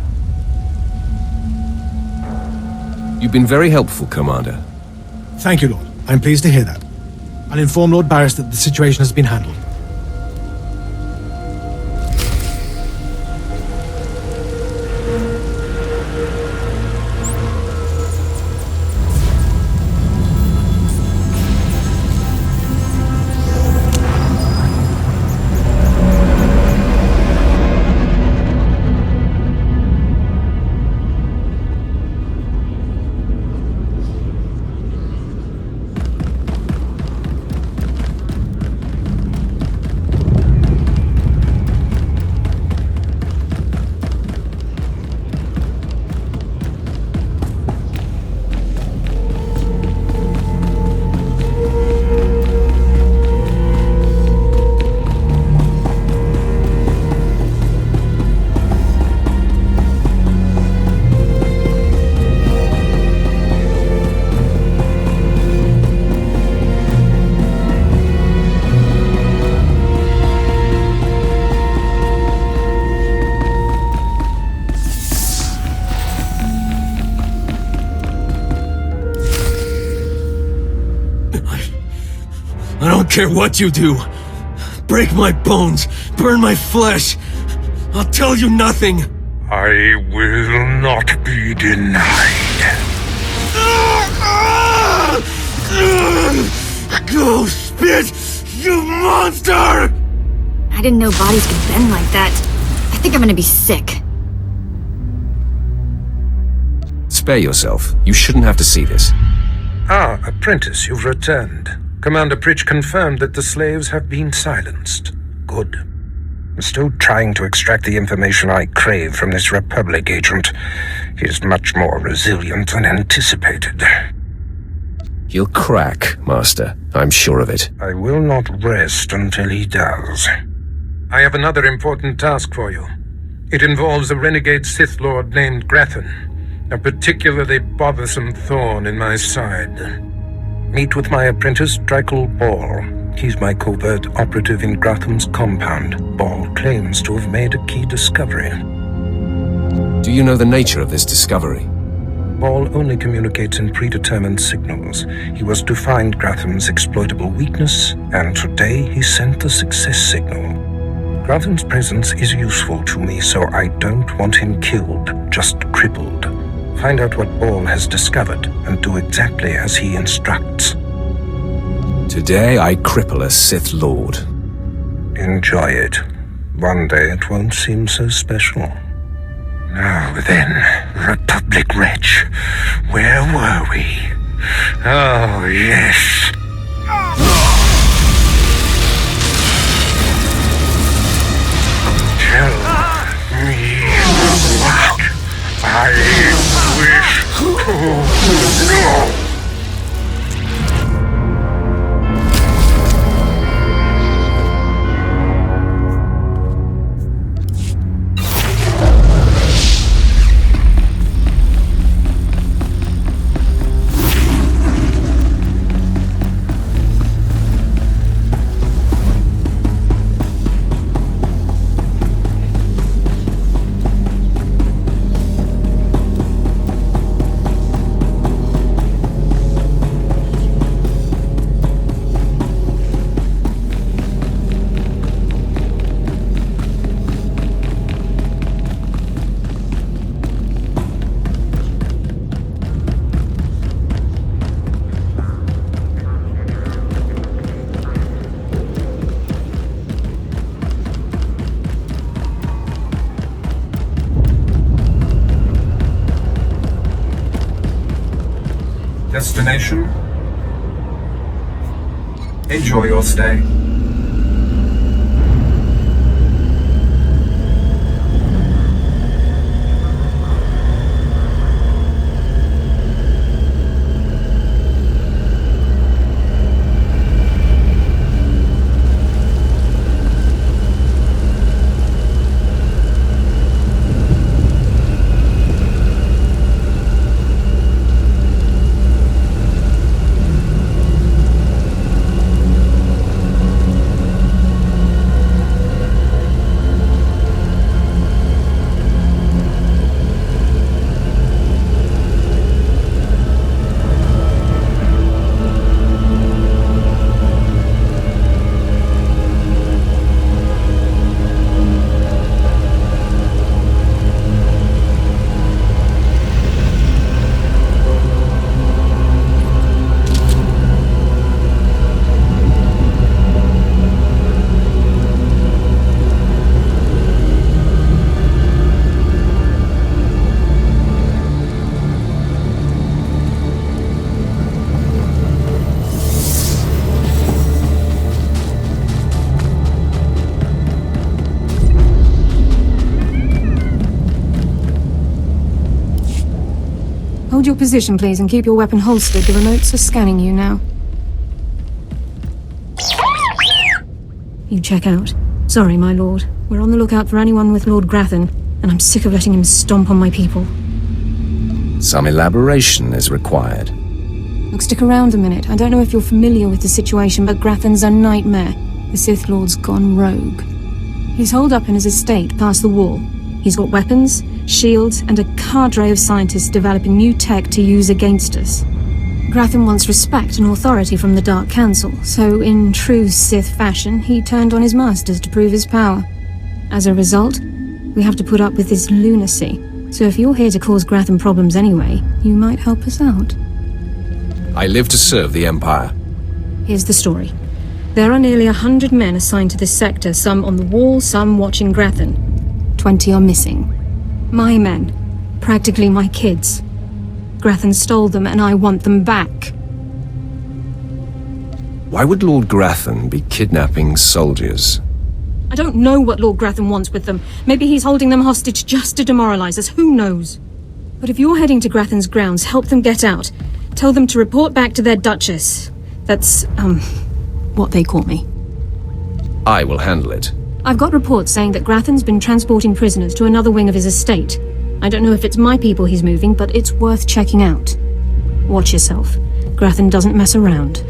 You've been very helpful, Commander. Thank you, Lord. I'm pleased to hear that. I'll inform Lord Barris that the situation has been handled. I don't care what you do. Break my bones, burn my flesh. I'll tell you nothing. I will not be denied. Go spit, you monster! I didn't know bodies could bend like that. I think I'm gonna be sick. Spare yourself. You shouldn't have to see this. Ah, apprentice, you've returned. Commander Pritch confirmed that the slaves have been silenced. Good. I'm still trying to extract the information I crave from this Republic agent. He is much more resilient than anticipated. He'll crack, Master. I'm sure of it. I will not rest until he does. I have another important task for you. It involves a renegade Sith Lord named Grathan, a particularly bothersome thorn in my side. Meet with my apprentice, Drykel Ball. He's my covert operative in Gratham's compound. Ball claims to have made a key discovery. Do you know the nature of this discovery? Ball only communicates in predetermined signals. He was to find Gratham's exploitable weakness, and today he sent the success signal. Gratham's presence is useful to me, so I don't want him killed, just crippled. Find out what Ball has discovered, and do exactly as he instructs. Today I cripple a Sith Lord. Enjoy it. One day it won't seem so special. Now then, Republic Wretch, where were we? Oh, yes. Tell me what I wish to know. Destination? Enjoy your stay. Hold your position, please, and keep your weapon holstered. The remotes are scanning you now. You check out. Sorry, my lord. We're on the lookout for anyone with Lord Grathan, and I'm sick of letting him stomp on my people. Some elaboration is required. Look, stick around a minute. I don't know if you're familiar with the situation, but Grathan's a nightmare. The Sith Lord's gone rogue. He's holed up in his estate past the wall. He's got weapons, shields, and a cadre of scientists developing new tech to use against us. Grathan wants respect and authority from the Dark Council, so in true Sith fashion, he turned on his masters to prove his power. As a result, we have to put up with this lunacy. So if you're here to cause Grathan problems anyway, you might help us out. I live to serve the Empire. Here's the story. There are nearly 100 men assigned to this sector, some on the wall, some watching Grathan. 20 are missing. My men. Practically my kids. Grathan stole them, and I want them back. Why would Lord Grathan be kidnapping soldiers? I don't know what Lord Grathan wants with them. Maybe he's holding them hostage just to demoralize us, who knows? But if you're heading to Grathan's grounds, help them get out. Tell them to report back to their Duchess. That's, what they call me. I will handle it. I've got reports saying that Grathan's been transporting prisoners to another wing of his estate. I don't know if it's my people he's moving, but it's worth checking out. Watch yourself. Grathan doesn't mess around.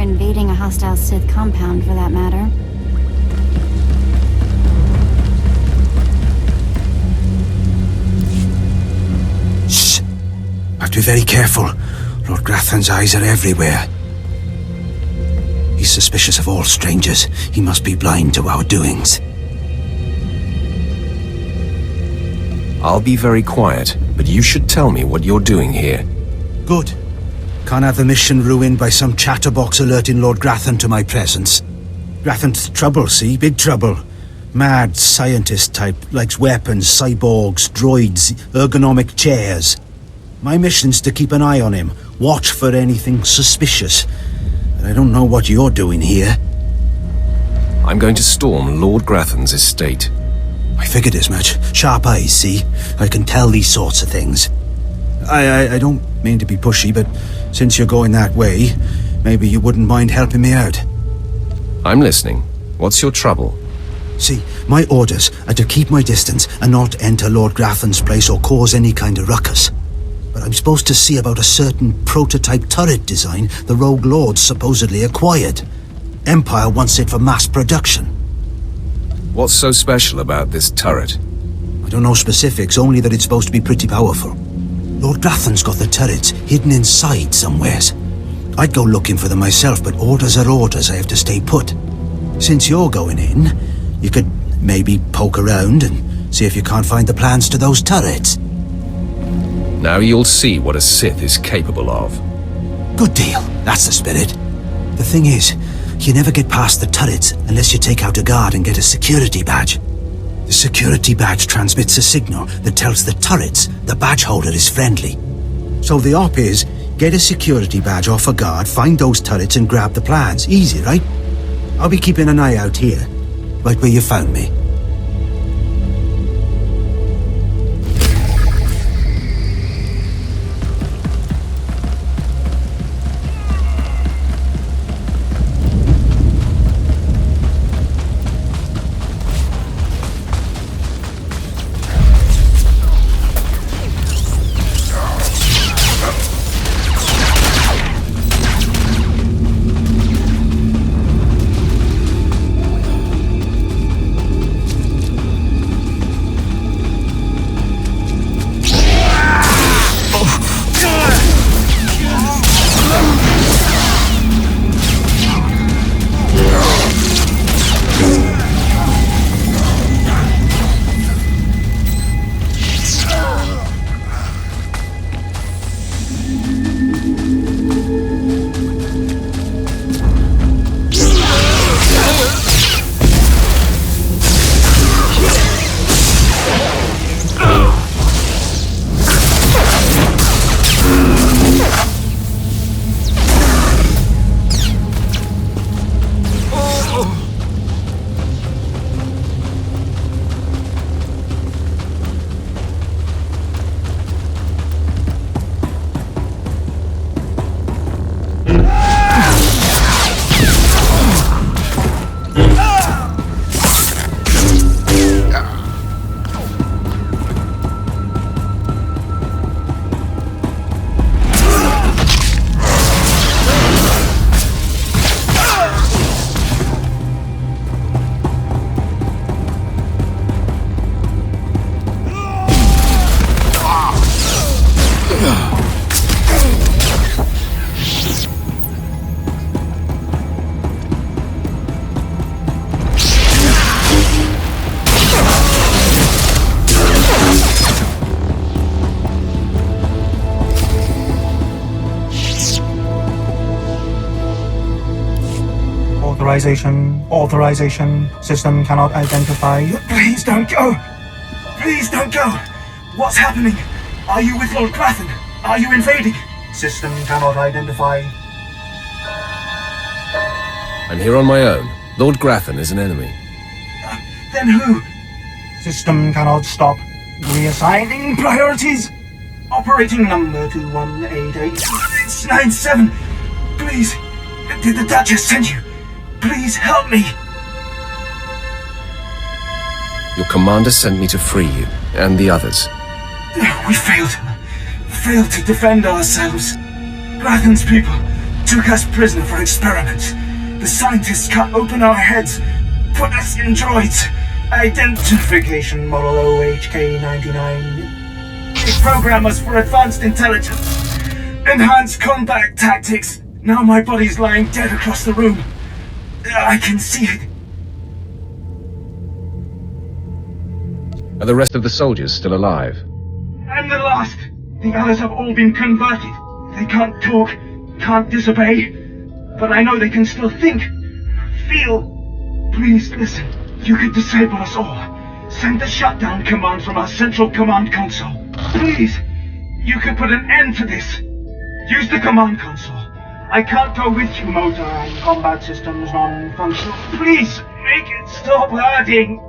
Invading a hostile Sith compound, for that matter. Shh! Have to be very careful. Lord Grathan's eyes are everywhere. He's suspicious of all strangers. He must be blind to our doings. I'll be very quiet, but you should tell me what you're doing here. Good. Can't have the mission ruined by some chatterbox alerting Lord Grathan to my presence. Grathan's trouble, see? Big trouble. Mad scientist type, likes weapons, cyborgs, droids, ergonomic chairs. My mission's to keep an eye on him, watch for anything suspicious. But I don't know what you're doing here. I'm going to storm Lord Grathan's estate. I figured as much. Sharp eyes, see? I can tell these sorts of things. I don't mean to be pushy, but since you're going that way, maybe you wouldn't mind helping me out. I'm listening. What's your trouble? See, my orders are to keep my distance and not enter Lord Grathan's place or cause any kind of ruckus. But I'm supposed to see about a certain prototype turret design the Rogue Lords supposedly acquired. Empire wants it for mass production. What's so special about this turret? I don't know specifics, only that it's supposed to be pretty powerful. Lord Grathan's got the turrets hidden inside somewheres. I'd go looking for them myself, but orders are orders. I have to stay put. Since you're going in, you could maybe poke around and see if you can't find the plans to those turrets. Now you'll see what a Sith is capable of. Good deal. That's the spirit. The thing is, you never get past the turrets unless you take out a guard and get a security badge. The security badge transmits a signal that tells the turrets the badge holder is friendly. So the op is, get a security badge off a guard, find those turrets and grab the plans. Easy, right? I'll be keeping an eye out here, right where you found me. Authorization. System cannot identify. Please don't go! Please don't go! What's happening? Are you with Lord Grathan? Are you invading? System cannot identify. I'm here on my own. Lord Grathan is an enemy. Then who? System cannot stop. Reassigning priorities. Operating number 2188-697. Please, did the Duchess send you? Please help me. Your commander sent me to free you, and the others. We failed to defend ourselves. Grathan's people took us prisoner for experiments. The scientists cut open our heads, put us in droids. Identification model OHK-99. They program us for advanced intelligence. Enhanced combat tactics. Now my body's lying dead across the room. I can see it. Are the rest of the soldiers still alive? I'm the last. The others have all been converted. They can't talk, can't disobey. But I know they can still think, feel. Please listen. You could disable us all. Send the shutdown command from our central command console. Please. You could put an end to this. Use the command console. I can't go with you, motor and combat systems non-functional. Please, make it stop hurting.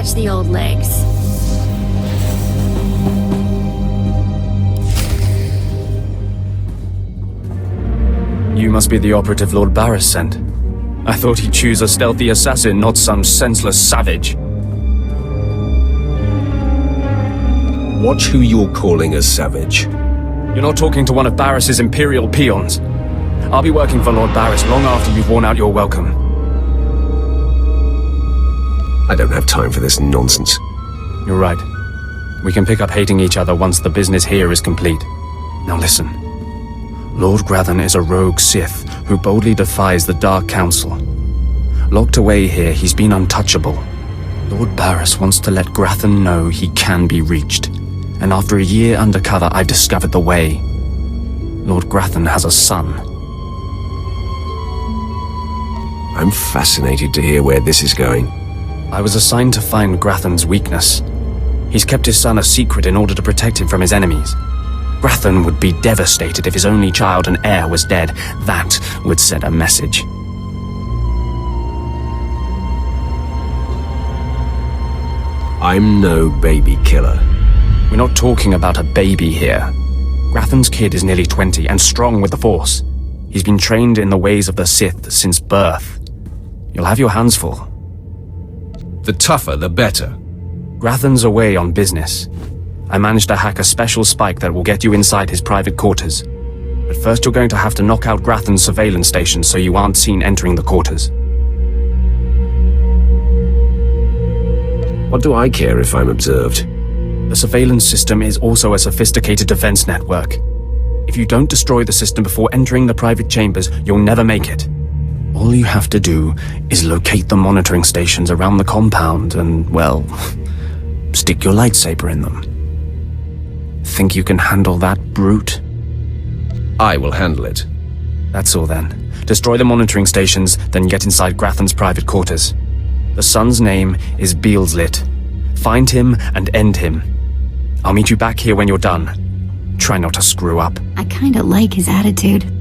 stretch the old legs. You must be the operative Lord Barris sent. I thought he'd choose a stealthy assassin, not some senseless savage. Watch who you're calling a savage. You're not talking to one of Barris's Imperial peons. I'll be working for Lord Barris long after you've worn out your welcome. I don't have time for this nonsense. You're right. We can pick up hating each other once the business here is complete. Now listen. Lord Grathan is a rogue Sith who boldly defies the Dark Council. Locked away here, he's been untouchable. Lord Barris wants to let Grathan know he can be reached. And after a year undercover, I've discovered the way. Lord Grathan has a son. I'm fascinated to hear where this is going. I was assigned to find Grathan's weakness. He's kept his son a secret in order to protect him from his enemies. Grathan would be devastated if his only child and heir was dead. That would send a message. I'm no baby killer. We're not talking about a baby here. Grathan's kid is nearly 20 and strong with the Force. He's been trained in the ways of the Sith since birth. You'll have your hands full. The tougher, the better. Grathan's away on business. I managed to hack a special spike that will get you inside his private quarters. But first you're going to have to knock out Grathan's surveillance station so you aren't seen entering the quarters. What do I care if I'm observed? The surveillance system is also a sophisticated defense network. If you don't destroy the system before entering the private chambers, you'll never make it. All you have to do is locate the monitoring stations around the compound and, well, stick your lightsaber in them. Think you can handle that brute? I will handle it. That's all then. Destroy the monitoring stations, then get inside Grathan's private quarters. The son's name is Beelslit. Find him and end him. I'll meet you back here when you're done. Try not to screw up. I kinda like his attitude.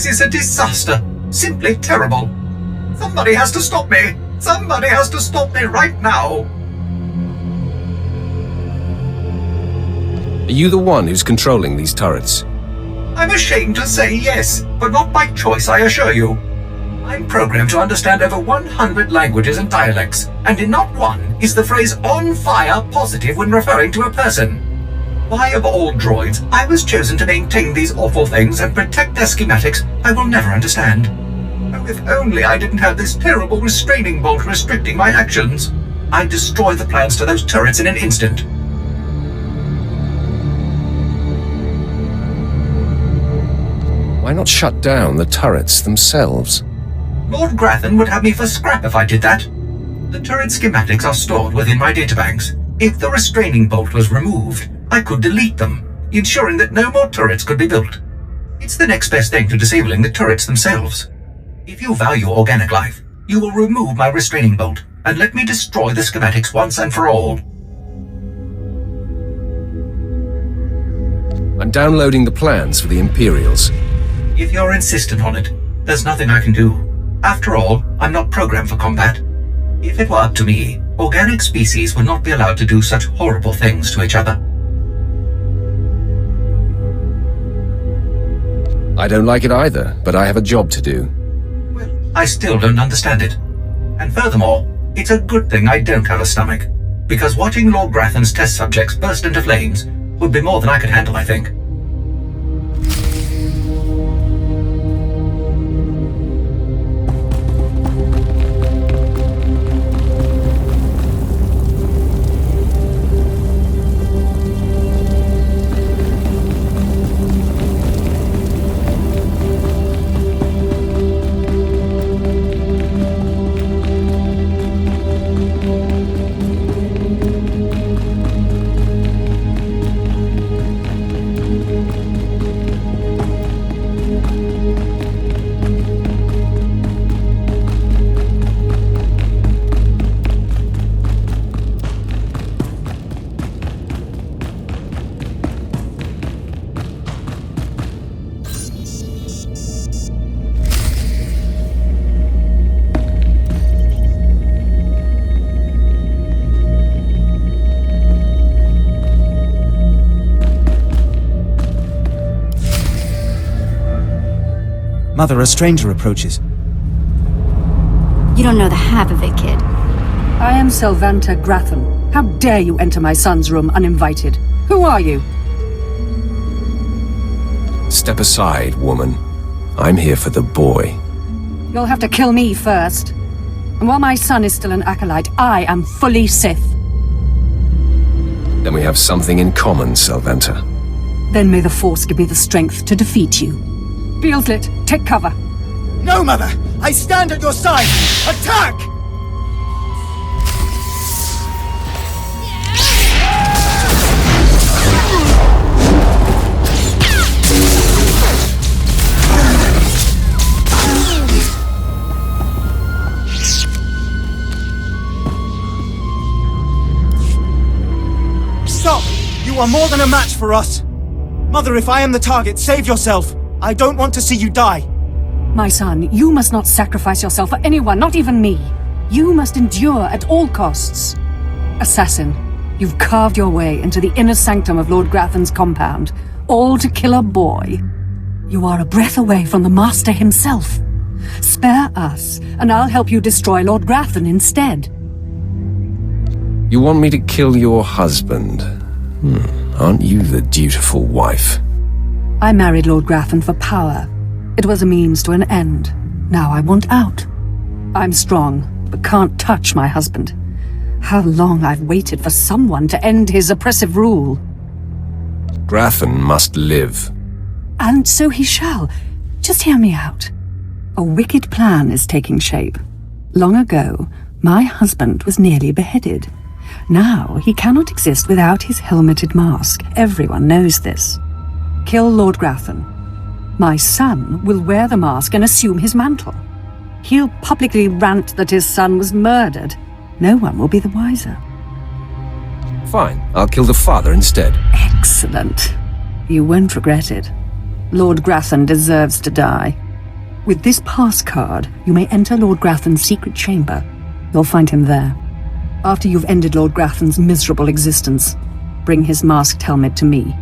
This is a disaster. Simply terrible. Somebody has to stop me. Somebody has to stop me right now. Are you the one who's controlling these turrets? I'm ashamed to say yes, but not by choice, I assure you. I'm programmed to understand over 100 languages and dialects, and in not one is the phrase "on fire" positive when referring to a person. Why, of all droids, I was chosen to maintain these awful things and protect their schematics, I will never understand. Oh, if only I didn't have this terrible restraining bolt restricting my actions. I'd destroy the plans to those turrets in an instant. Why not shut down the turrets themselves? Lord Grathan would have me for scrap if I did that. The turret schematics are stored within my databanks. If the restraining bolt was removed, I could delete them, ensuring that no more turrets could be built. It's the next best thing to disabling the turrets themselves. If you value organic life, you will remove my restraining bolt and let me destroy the schematics once and for all. I'm downloading the plans for the Imperials. If you're insistent on it, there's nothing I can do. After all, I'm not programmed for combat. If it were up to me, organic species would not be allowed to do such horrible things to each other. I don't like it either, but I have a job to do. I still don't understand it. And furthermore, it's a good thing I don't have a stomach, because watching Lord Grathan's test subjects burst into flames would be more than I could handle, I think. Mother, a stranger approaches. You don't know the half of it, kid. I am SWTOR Grathan. How dare you enter my son's room uninvited? Who are you? Step aside, woman. I'm here for the boy. You'll have to kill me first. And while my son is still an acolyte, I am fully Sith. Then we have something in common, SWTOR. Then may the Force give me the strength to defeat you. Beelslit, take cover. No, Mother! I stand at your side! Attack! Stop! You are more than a match for us! Mother, if I am the target, save yourself! I don't want to see you die! My son, you must not sacrifice yourself for anyone, not even me. You must endure at all costs. Assassin, you've carved your way into the inner sanctum of Lord Grathan's compound, all to kill a boy. You are a breath away from the Master himself. Spare us, and I'll help you destroy Lord Grathan instead. You want me to kill your husband? Aren't you the dutiful wife? I married Lord Grathan for power. It was a means to an end. Now I want out. I'm strong, but can't touch my husband. How long I've waited for someone to end his oppressive rule. Grathan must live. And so he shall. Just hear me out. A wicked plan is taking shape. Long ago, my husband was nearly beheaded. Now he cannot exist without his helmeted mask. Everyone knows this. Kill Lord Grathan. My son will wear the mask and assume his mantle. He'll publicly rant that his son was murdered. No one will be the wiser. Fine, I'll kill the father instead. Excellent. You won't regret it. Lord Grathan deserves to die. With this pass card, you may enter Lord Grathan's secret chamber. You'll find him there. After you've ended Lord Grathan's miserable existence, bring his masked helmet to me.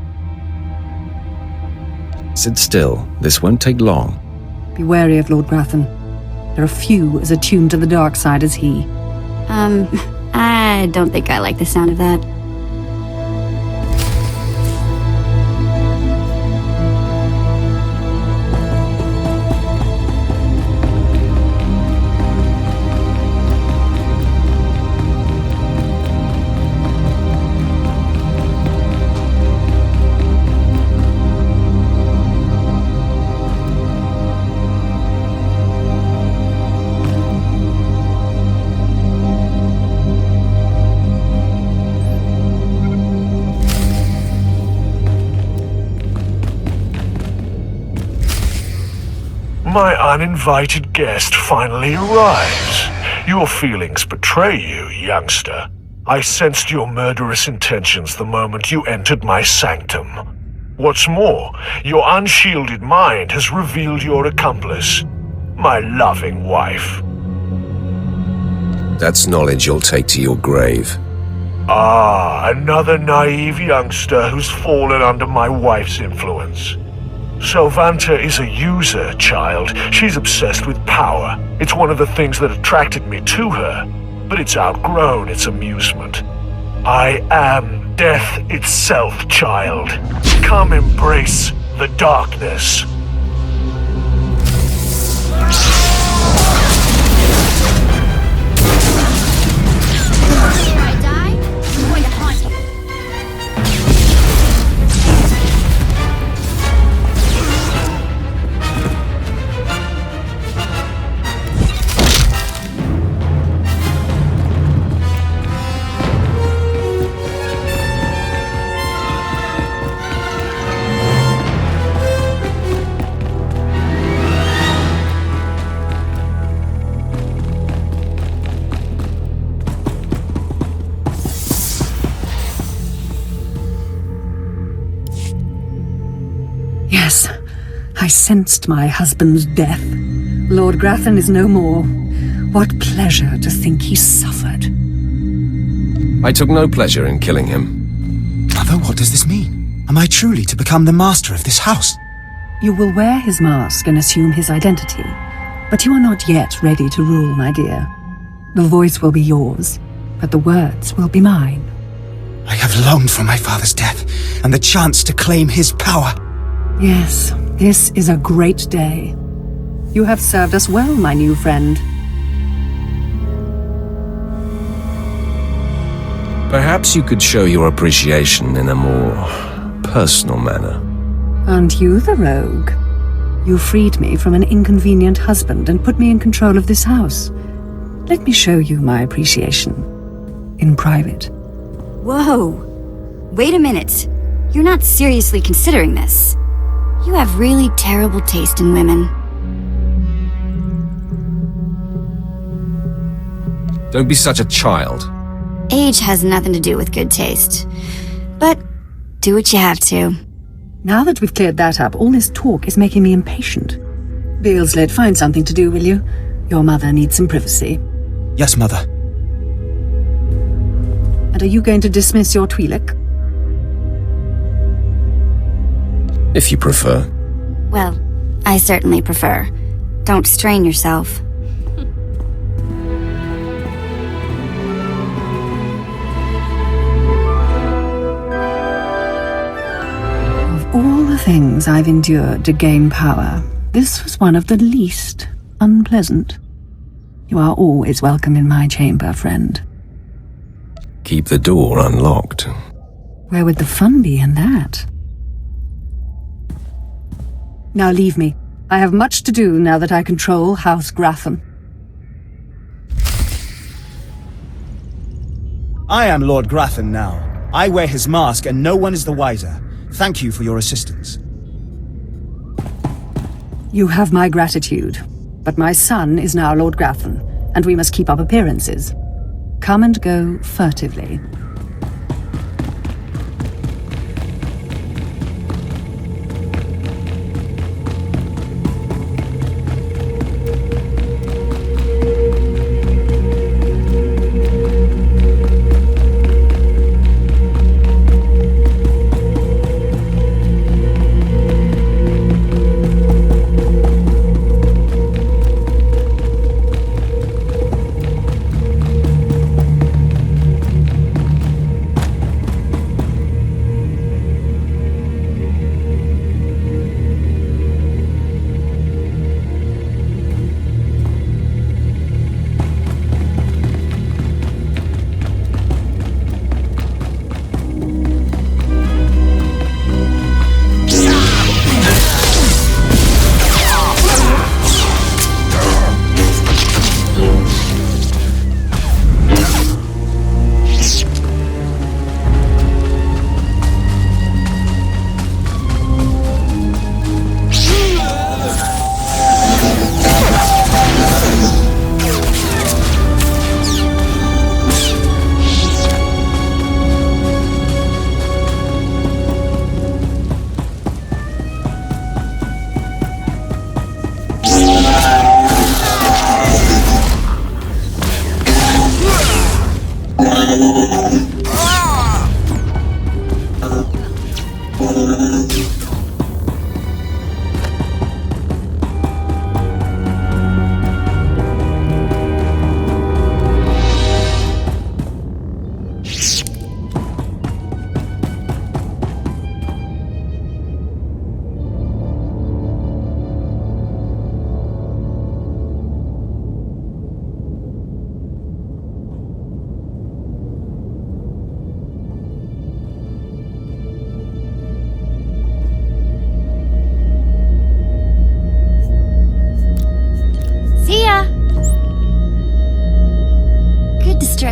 Sit still. This won't take long. Be wary of Lord Grathan. There are few as attuned to the dark side as he. I don't think I like the sound of that. My uninvited guest finally arrives. Your feelings betray you, youngster. I sensed your murderous intentions the moment you entered my sanctum. What's more, your unshielded mind has revealed your accomplice, my loving wife. That's knowledge you'll take to your grave. Ah, another naive youngster who's fallen under my wife's influence. Sylvanta is a user, child. She's obsessed with power. It's one of the things that attracted me to her, but it's outgrown its amusement. I am death itself, child. Come embrace the darkness. Yes, I sensed my husband's death. Lord Grathan is no more. What pleasure to think he suffered. I took no pleasure in killing him. Mother, what does this mean? Am I truly to become the master of this house? You will wear his mask and assume his identity, but you are not yet ready to rule, my dear. The voice will be yours, but the words will be mine. I have longed for my father's death, and the chance to claim his power. Yes, this is a great day. You have served us well, my new friend. Perhaps you could show your appreciation in a more personal manner. Aren't you the rogue? You freed me from an inconvenient husband and put me in control of this house. Let me show you my appreciation. In private. Whoa! Wait a minute. You're not seriously considering this. You have really terrible taste in women. Don't be such a child. Age has nothing to do with good taste. But do what you have to. Now that we've cleared that up, all this talk is making me impatient. Beelsled, find something to do, will you? Your mother needs some privacy. Yes, Mother. And are you going to dismiss your Twi'lek? If you prefer. Well, I certainly prefer. Don't strain yourself. Of all the things I've endured to gain power, this was one of the least unpleasant. You are always welcome in my chamber, friend. Keep the door unlocked. Where would the fun be in that? Now leave me. I have much to do now that I control House Grathan. I am Lord Grathan now. I wear his mask and no one is the wiser. Thank you for your assistance. You have my gratitude, but my son is now Lord Grathan, and we must keep up appearances. Come and go furtively.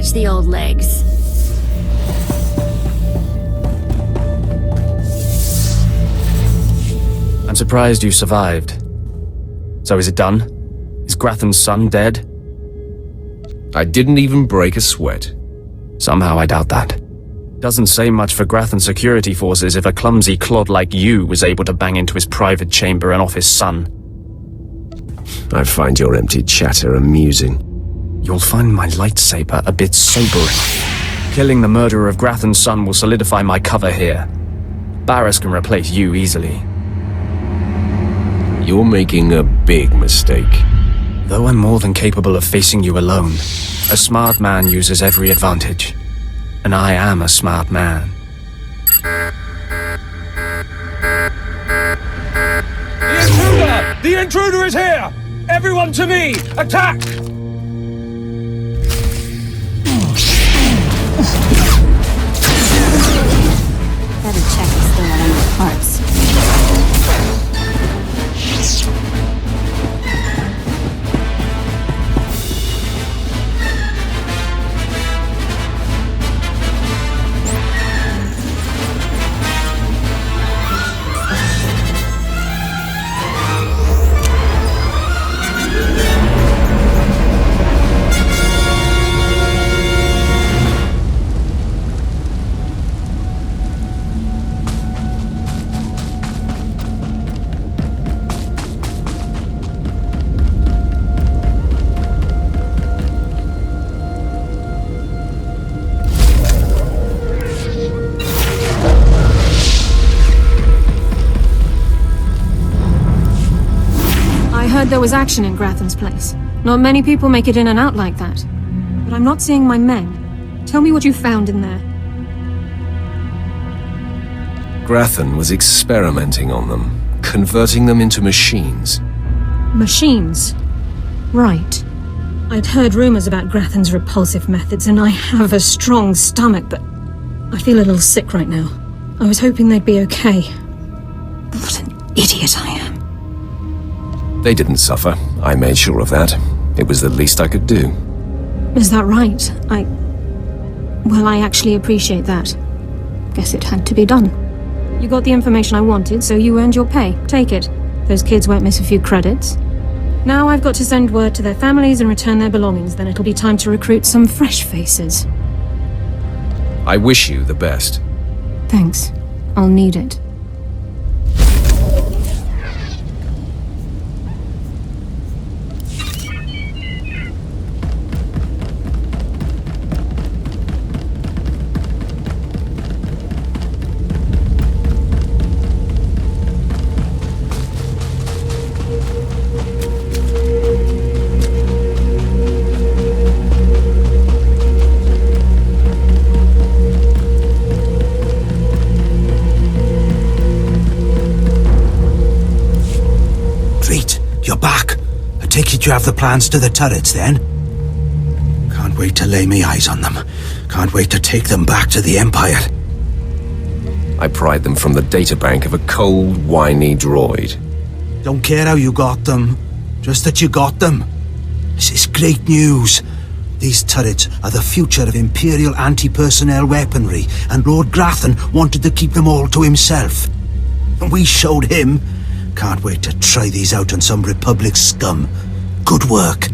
stretch the old legs. I'm surprised you survived. So is it done? Is Grathan's son dead? I didn't even break a sweat. Somehow I doubt that. Doesn't say much for Grathan's security forces if a clumsy clod like you was able to bang into his private chamber and off his son. I find your empty chatter amusing. You'll find my lightsaber a bit sobering. Killing the murderer of Grathan's son will solidify my cover here. Barris can replace you easily. You're making a big mistake. Though I'm more than capable of facing you alone, a smart man uses every advantage. And I am a smart man. The intruder! The intruder is here! Everyone to me! Attack! Better check if still got any parts. There was action in Grathan's place. Not many people make it in and out like that. But I'm not seeing my men. Tell me what you found in there. Grathan was experimenting on them, converting them into machines. Machines? Right. I'd heard rumors about Grathan's repulsive methods, and I have a strong stomach, but I feel a little sick right now. I was hoping they'd be okay. What an idiot I am. They didn't suffer. I made sure of that. It was the least I could do. Is that right? Well, I actually appreciate that. Guess it had to be done. You got the information I wanted, so you earned your pay. Take it. Those kids won't miss a few credits. Now I've got to send word to their families and return their belongings, then it'll be time to recruit some fresh faces. I wish you the best. Thanks. I'll need it. You have the plans to the turrets, then? Can't wait to lay me eyes on them. Can't wait to take them back to the Empire. I pried them from the databank of a cold, whiny droid. Don't care how you got them. Just that you got them. This is great news. These turrets are the future of Imperial anti-personnel weaponry, and Lord Grathan wanted to keep them all to himself. And we showed him. Can't wait to try these out on some Republic scum. Good work.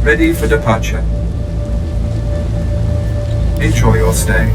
Ready for departure. Enjoy your stay.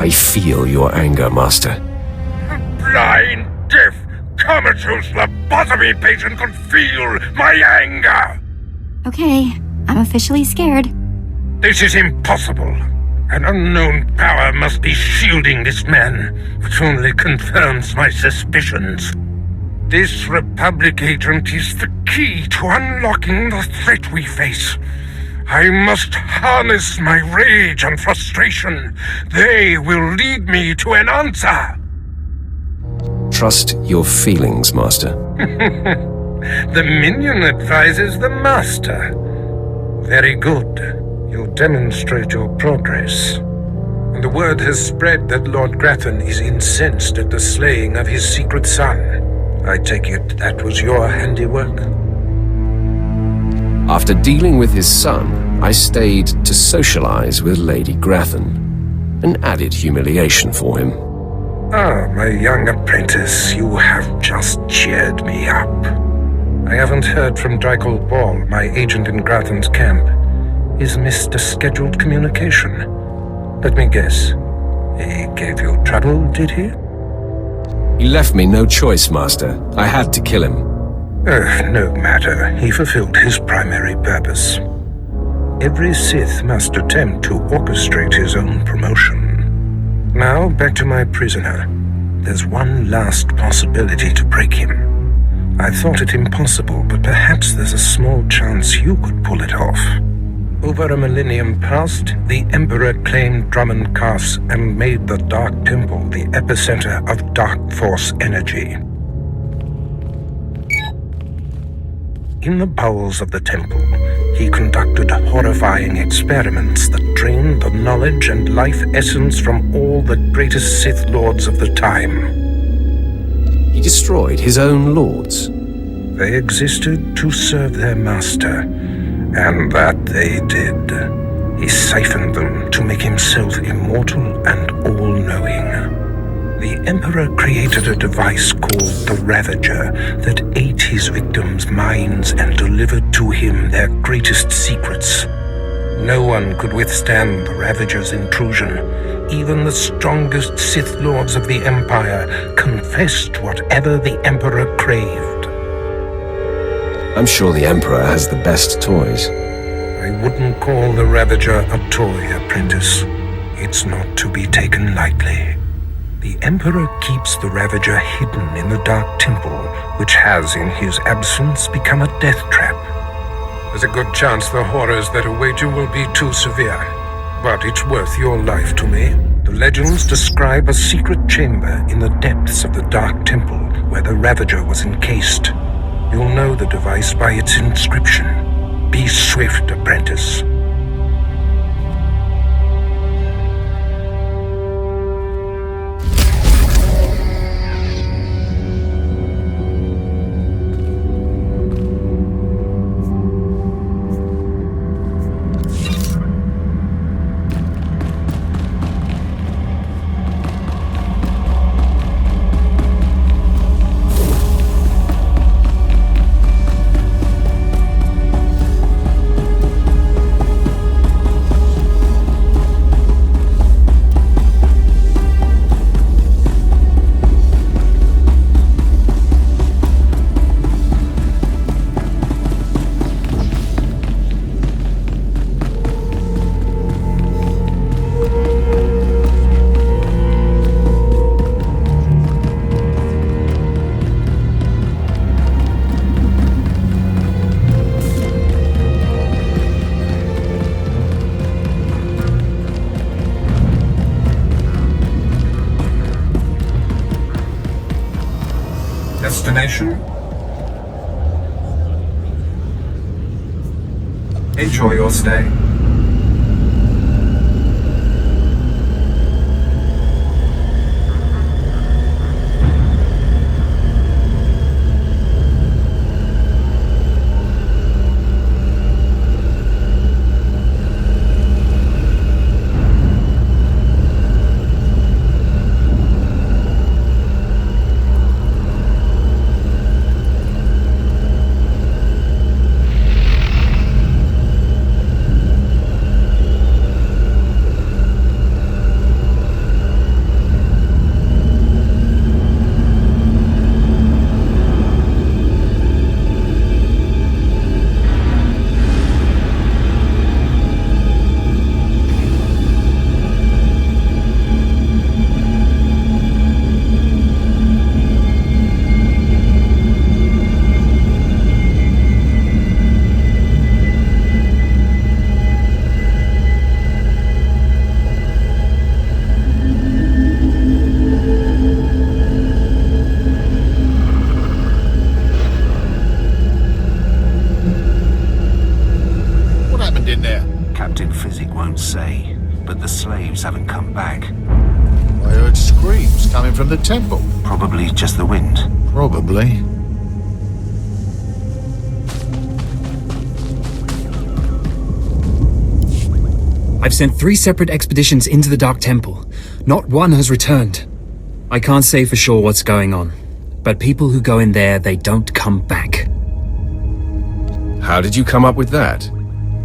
I feel your anger, Master. Blind, deaf, comatose, lobotomy patient can feel my anger! Okay, I'm officially scared. This is impossible. An unknown power must be shielding this man, which only confirms my suspicions. This Republic agent is the key to unlocking the threat we face. I must harness my rage and frustration. They will lead me to an answer. Trust your feelings, Master. The minion advises the master. Very good. You'll demonstrate your progress. And the word has spread that Lord Grathan is incensed at the slaying of his secret son. I take it that was your handiwork? After dealing with his son, I stayed to socialize with Lady Grathan. An added humiliation for him. Ah, my young apprentice, you have just cheered me up. I haven't heard from Drykel Ball, my agent in Grathan's camp. He's missed a scheduled communication. Let me guess. He gave you trouble, did he? He left me no choice, Master. I had to kill him. No matter. He fulfilled his primary purpose. Every Sith must attempt to orchestrate his own promotion. Now, back to my prisoner. There's one last possibility to break him. I thought it impossible, but perhaps there's a small chance you could pull it off. Over a millennium past, the Emperor claimed Dromund Kaas and made the Dark Temple the epicenter of Dark Force energy. In the bowels of the temple, he conducted horrifying experiments that drained the knowledge and life essence from all the greatest Sith Lords of the time. He destroyed his own lords. They existed to serve their master, and that they did. He siphoned them to make himself immortal and all-knowing. The Emperor created a device called the Ravager that ate his victims' minds and delivered to him their greatest secrets. No one could withstand the Ravager's intrusion. Even the strongest Sith Lords of the Empire confessed whatever the Emperor craved. I'm sure the Emperor has the best toys. I wouldn't call the Ravager a toy, apprentice. It's not to be taken lightly. The Emperor keeps the Ravager hidden in the Dark Temple, which has, in his absence, become a death trap. There's a good chance the horrors that await you will be too severe, but it's worth your life to me. The legends describe a secret chamber in the depths of the Dark Temple where the Ravager was encased. You'll know the device by its inscription. Be swift, apprentice. Destination? Enjoy your stay. in there? Captain Physic won't say, but the slaves haven't come back. I heard screams coming from the temple. Probably just the wind. Probably. I've sent 3 separate expeditions into the Dark Temple. Not one has returned. I can't say for sure what's going on, but people who go in there, they don't come back. How did you come up with that?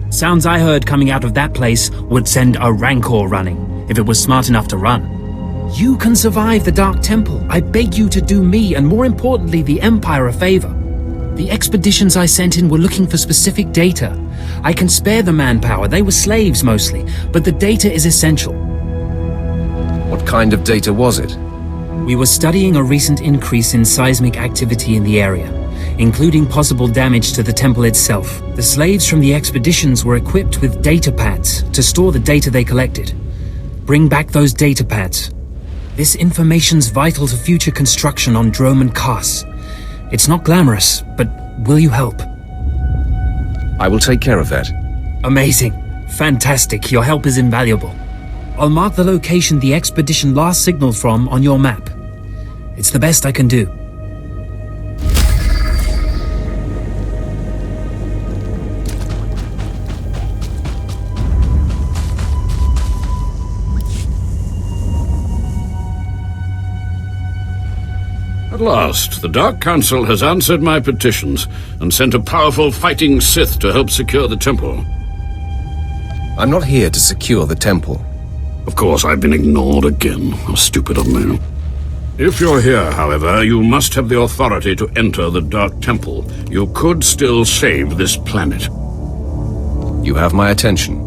Sounds I heard coming out of that place would send a rancor running, if it was smart enough to run. You can survive the Dark Temple. I beg you to do me, and more importantly, the Empire a favor. The expeditions I sent in were looking for specific data. I can spare the manpower, they were slaves mostly, but the data is essential. What kind of data was it? We were studying a recent increase in seismic activity in the area, including possible damage to the temple itself. The slaves from the expeditions were equipped with data pads to store the data they collected. Bring back those data pads. This information's vital to future construction on Dromund Kaas. It's not glamorous, but will you help? I will take care of that. Amazing. Fantastic. Your help is invaluable. I'll mark the location the expedition last signaled from on your map. It's the best I can do. At last, the Dark Council has answered my petitions and sent a powerful fighting Sith to help secure the temple. I'm not here to secure the temple. Of course, I've been ignored again. How stupid of me. If you're here, however, you must have the authority to enter the Dark Temple. You could still save this planet. You have my attention.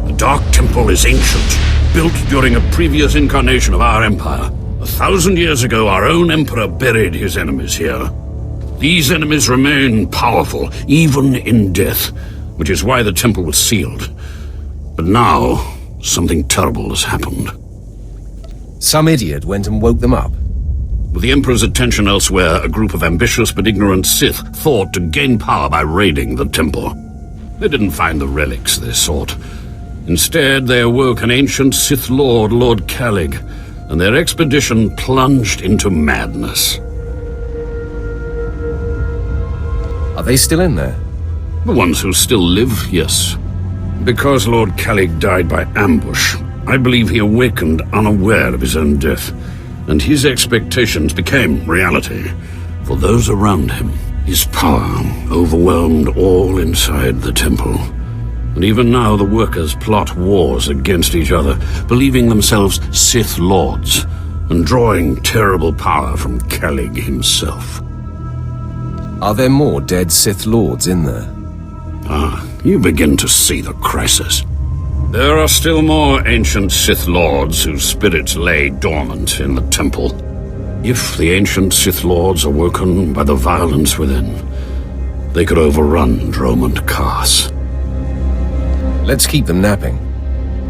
The Dark Temple is ancient, built during a previous incarnation of our empire. 1,000 years ago, our own emperor buried his enemies here. These enemies remain powerful, even in death, which is why the temple was sealed. But now, something terrible has happened. Some idiot went and woke them up. With the Emperor's attention elsewhere, a group of ambitious but ignorant Sith thought to gain power by raiding the temple. They didn't find the relics they sought. Instead, they awoke an ancient Sith Lord, Lord Kalig, and their expedition plunged into madness. Are they still in there? The ones who still live, yes. Because Lord Kalig died by ambush, I believe he awakened unaware of his own death, and his expectations became reality for those around him. His power overwhelmed all inside the temple. And even now the workers plot wars against each other, believing themselves Sith Lords, and drawing terrible power from Kalig himself. Are there more dead Sith Lords in there? Ah, you begin to see the crisis. There are still more ancient Sith Lords whose spirits lay dormant in the temple. If the ancient Sith Lords are woken by the violence within, they could overrun Dromund Kaas. Let's keep them napping.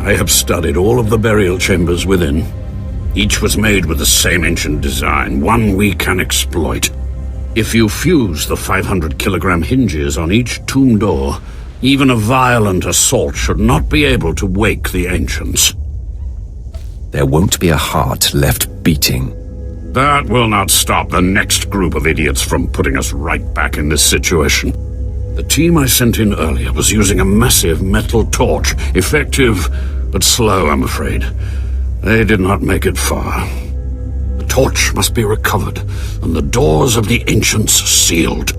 I have studied all of the burial chambers within. Each was made with the same ancient design, one we can exploit. If you fuse the 500-kilogram hinges on each tomb door, even a violent assault should not be able to wake the ancients. There won't be a heart left beating. That will not stop the next group of idiots from putting us right back in this situation. The team I sent in earlier was using a massive metal torch, effective but slow, I'm afraid. They did not make it far. The torch must be recovered, and the doors of the ancients sealed.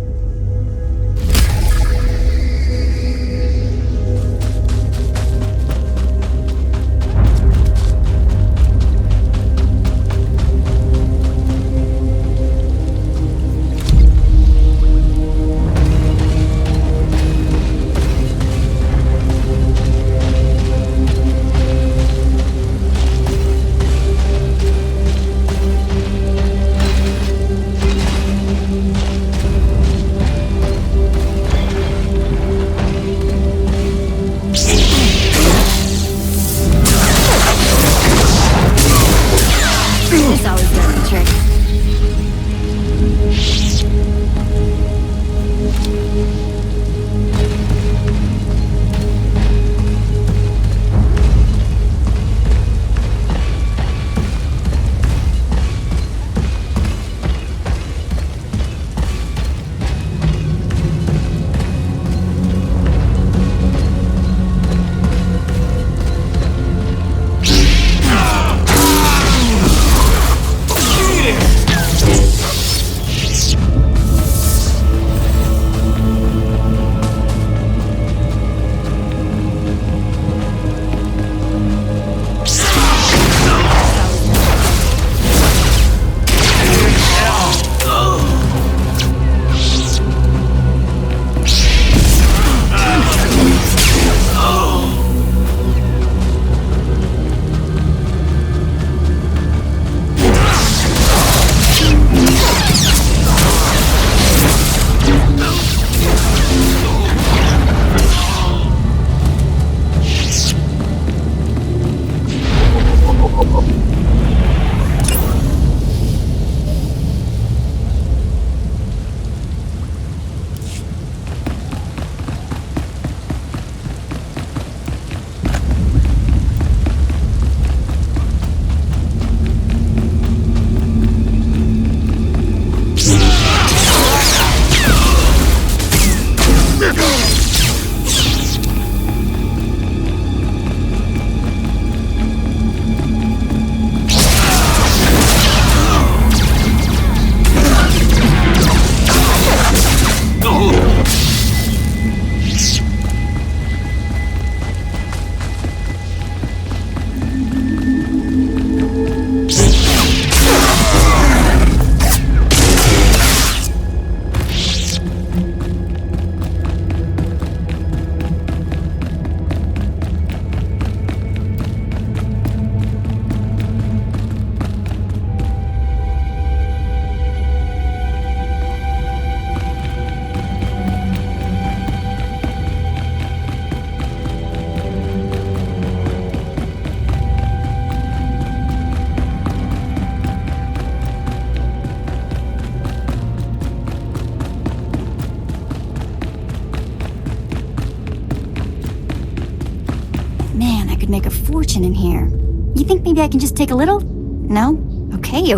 could make a fortune in here. You think maybe I can just take a little? No? Okay. Take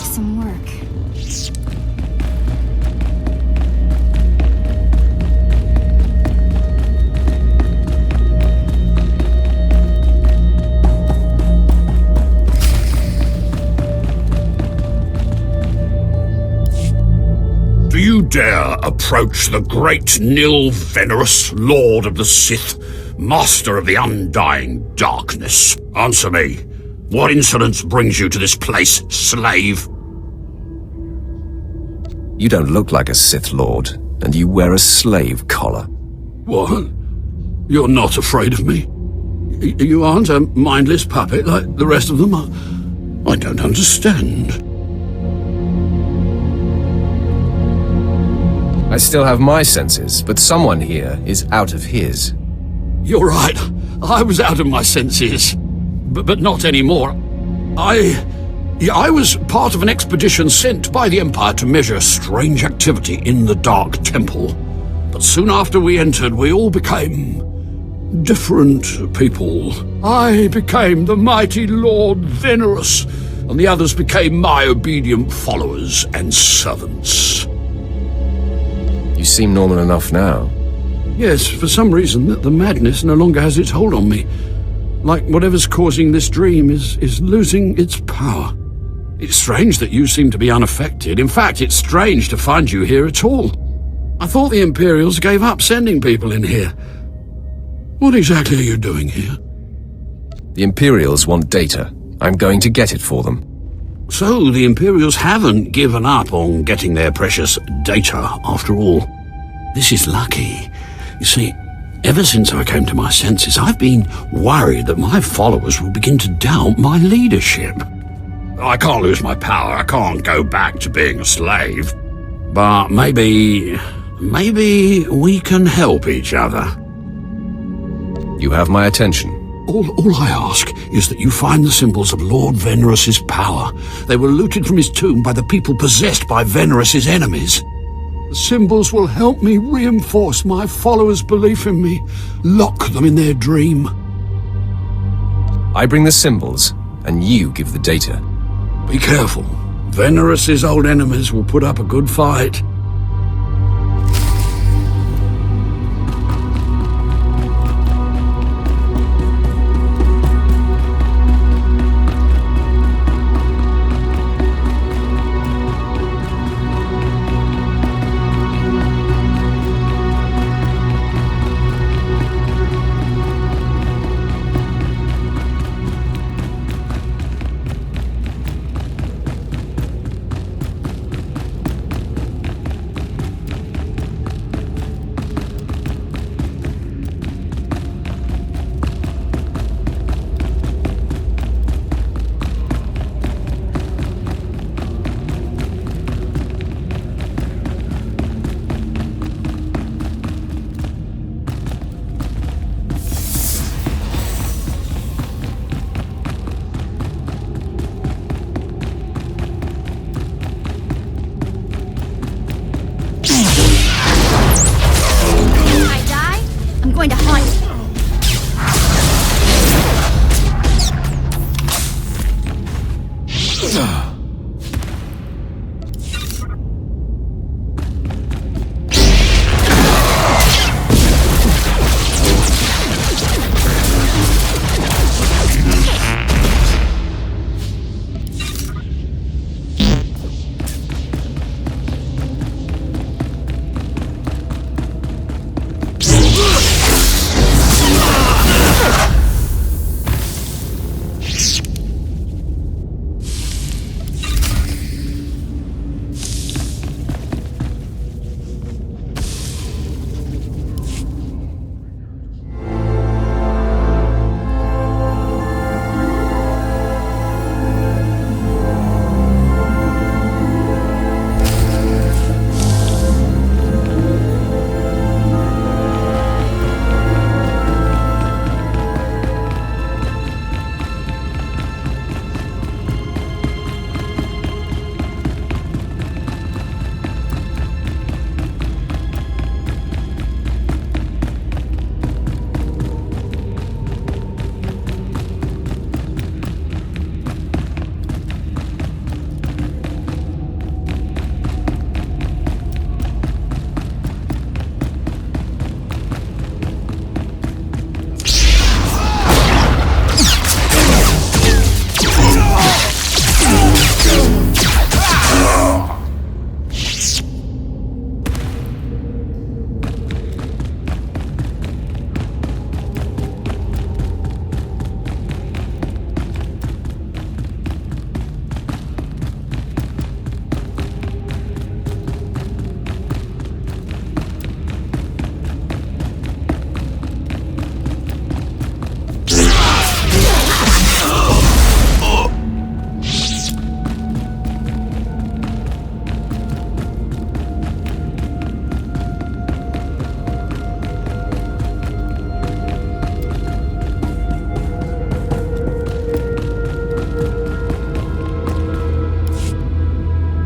some work. Do you dare approach the great Nil Venerus, Lord of the Sith, Master of the Undying Darkness? Answer me. What insolence brings you to this place, slave? You don't look like a Sith Lord, and you wear a slave collar. What? You're not afraid of me? You aren't a mindless puppet like the rest of them? I don't understand. I still have my senses, but someone here is out of his. You're right. I was out of my senses. But not anymore. I was part of an expedition sent by the Empire to measure strange activity in the Dark Temple. But soon after we entered, we all became different people. I became the mighty Lord Venerus, and the others became my obedient followers and servants. You seem normal enough now. Yes, for some reason, the madness no longer has its hold on me. Like whatever's causing this dream is losing its power. It's strange that you seem to be unaffected. In fact, it's strange to find you here at all. I thought the Imperials gave up sending people in here. What exactly are you doing here? The Imperials want data. I'm going to get it for them. So the Imperials haven't given up on getting their precious data, after all. This is lucky. You see, ever since I came to my senses, I've been worried that my followers will begin to doubt my leadership. I can't lose my power. I can't go back to being a slave. But maybe we can help each other. You have my attention. All I ask is that you find the symbols of Lord Venerus's power. They were looted from his tomb by the people possessed by Venerus's enemies. The symbols will help me reinforce my followers' belief in me, lock them in their dream. I bring the symbols, and you give the data. Be careful. Venerus's old enemies will put up a good fight.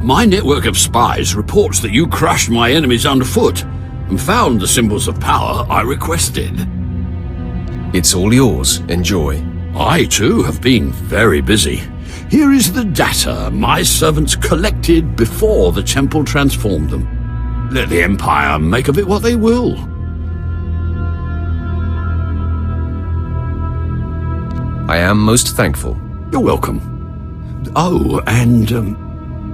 My network of spies reports that you crushed my enemies underfoot and found the symbols of power I requested. It's all yours. Enjoy. I, too, have been very busy. Here is the data my servants collected before the temple transformed them. Let the Empire make of it what they will. I am most thankful. You're welcome. Oh, and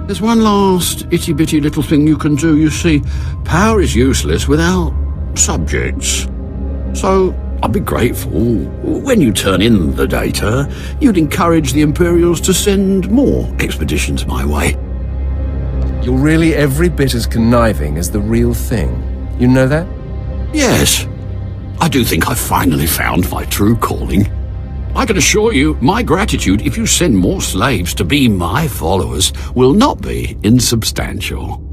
there's one last itty-bitty little thing you can do. You see, power is useless without subjects. So I'd be grateful when you turn in the data, you'd encourage the Imperials to send more expeditions my way. You're really every bit as conniving as the real thing. You know that? Yes. I do think I've finally found my true calling. I can assure you, my gratitude if you send more slaves to be my followers will not be insubstantial.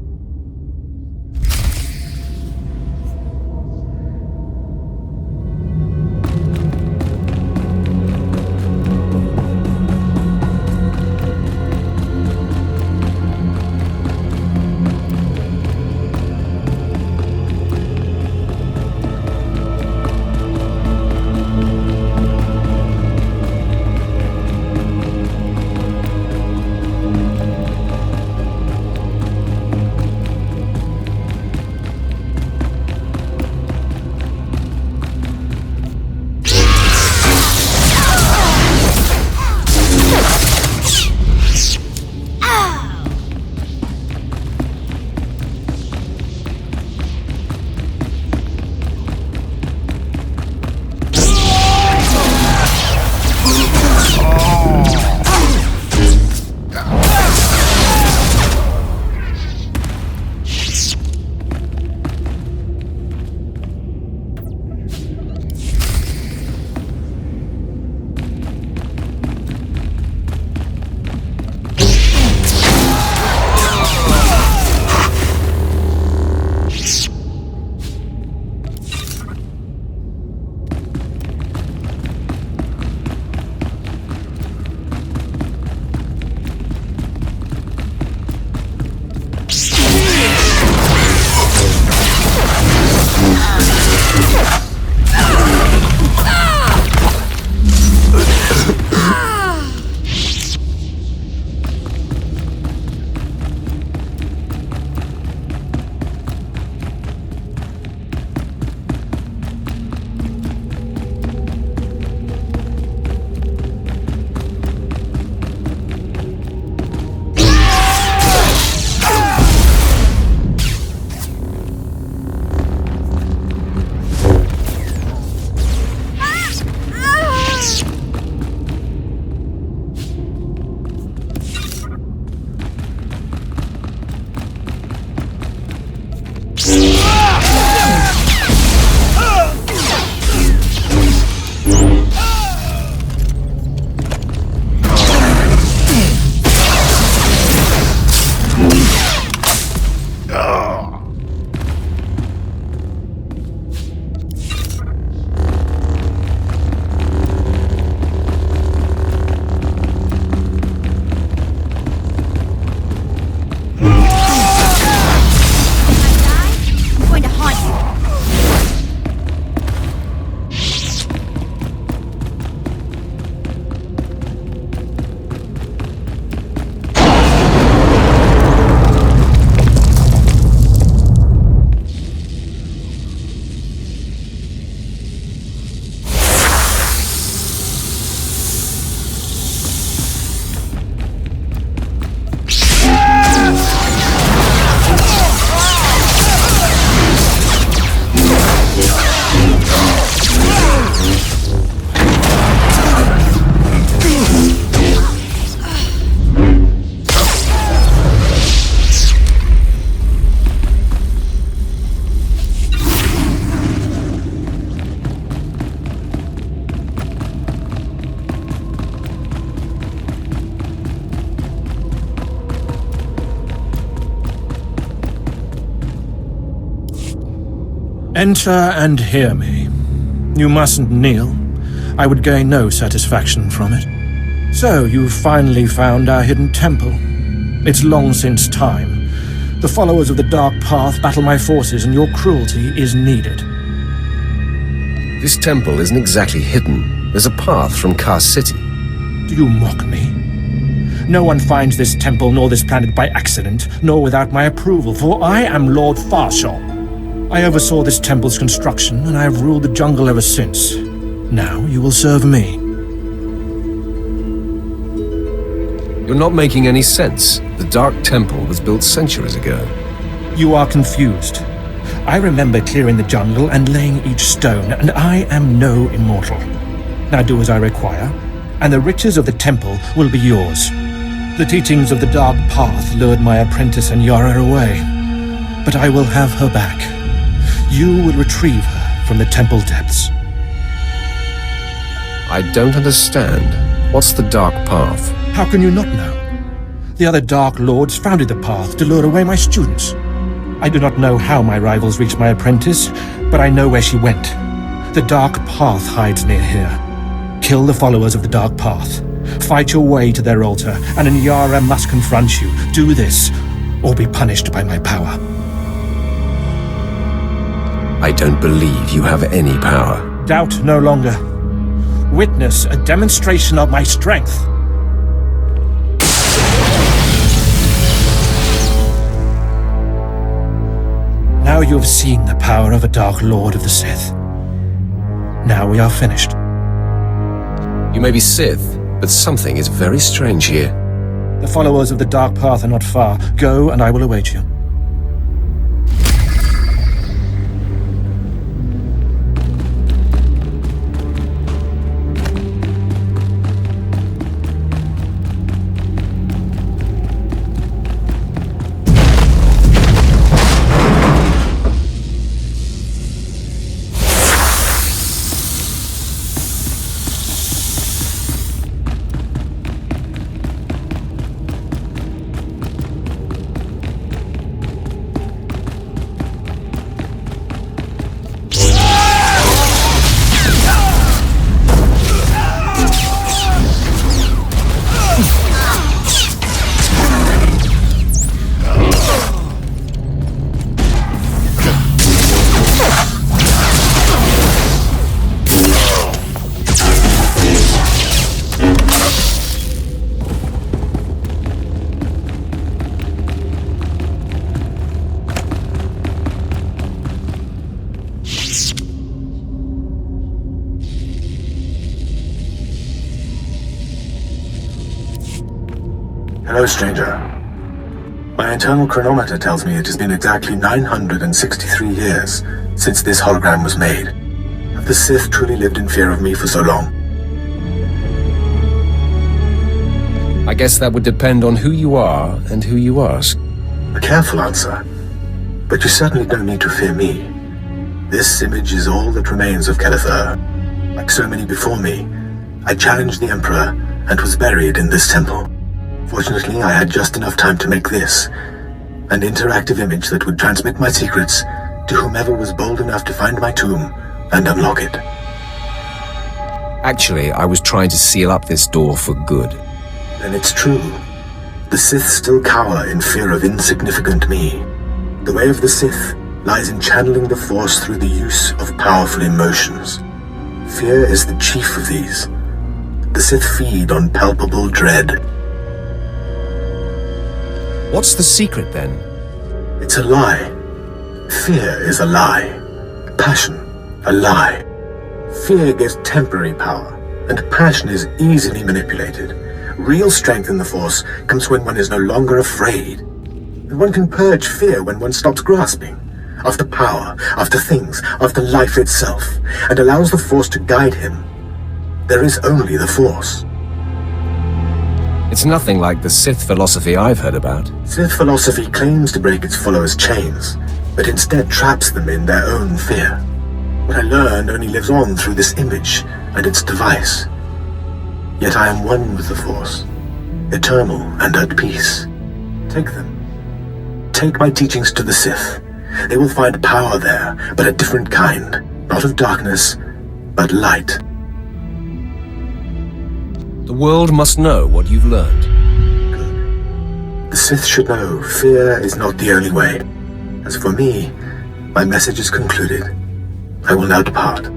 Enter and hear me. You mustn't kneel. I would gain no satisfaction from it. So, you've finally found our hidden temple. It's long since time. The followers of the Dark Path battle my forces, and your cruelty is needed. This temple isn't exactly hidden. There's a path from Kaas City. Do you mock me? No one finds this temple nor this planet by accident, nor without my approval, for I am Lord Farshal. I oversaw this temple's construction, and I have ruled the jungle ever since. Now you will serve me. You're not making any sense. The Dark Temple was built centuries ago. You are confused. I remember clearing the jungle and laying each stone, and I am no immortal. Now do as I require, and the riches of the temple will be yours. The teachings of the Dark Path lured my apprentice and Yara away, but I will have her back. You will retrieve her from the temple depths. I don't understand. What's the Dark Path? How can you not know? The other Dark Lords founded the Path to lure away my students. I do not know how my rivals reached my apprentice, but I know where she went. The Dark Path hides near here. Kill the followers of the Dark Path. Fight your way to their altar, and Nyara must confront you. Do this, or be punished by my power. I don't believe you have any power. Doubt no longer. Witness a demonstration of my strength. Now you have seen the power of a Dark Lord of the Sith. Now we are finished. You may be Sith, but something is very strange here. The followers of the Dark Path are not far. Go, and I will await you. Hello, stranger. My internal chronometer tells me it has been exactly 963 years since this hologram was made. Have the Sith truly lived in fear of me for so long? I guess that would depend on who you are and who you ask. A careful answer. But you certainly don't need to fear me. This image is all that remains of Kelethur. Like so many before me, I challenged the Emperor and was buried in this temple. Fortunately, I had just enough time to make this, an interactive image that would transmit my secrets to whomever was bold enough to find my tomb and unlock it. Actually, I was trying to seal up this door for good. Then it's true. The Sith still cower in fear of insignificant me. The way of the Sith lies in channeling the Force through the use of powerful emotions. Fear is the chief of these. The Sith feed on palpable dread. What's the secret, then? It's a lie. Fear is a lie. Passion, a lie. Fear gives temporary power, and passion is easily manipulated. Real strength in the Force comes when one is no longer afraid. And one can purge fear when one stops grasping after power, after things, after life itself, and allows the Force to guide him. There is only the Force. It's nothing like the Sith philosophy I've heard about. Sith philosophy claims to break its followers' chains, but instead traps them in their own fear. What I learned only lives on through this image and its device. Yet I am one with the Force, eternal and at peace. Take them. Take my teachings to the Sith. They will find power there, but a different kind. Not of darkness, but light. The world must know what you've learned. The Sith should know fear is not the only way. As for me, my message is concluded. I will now depart.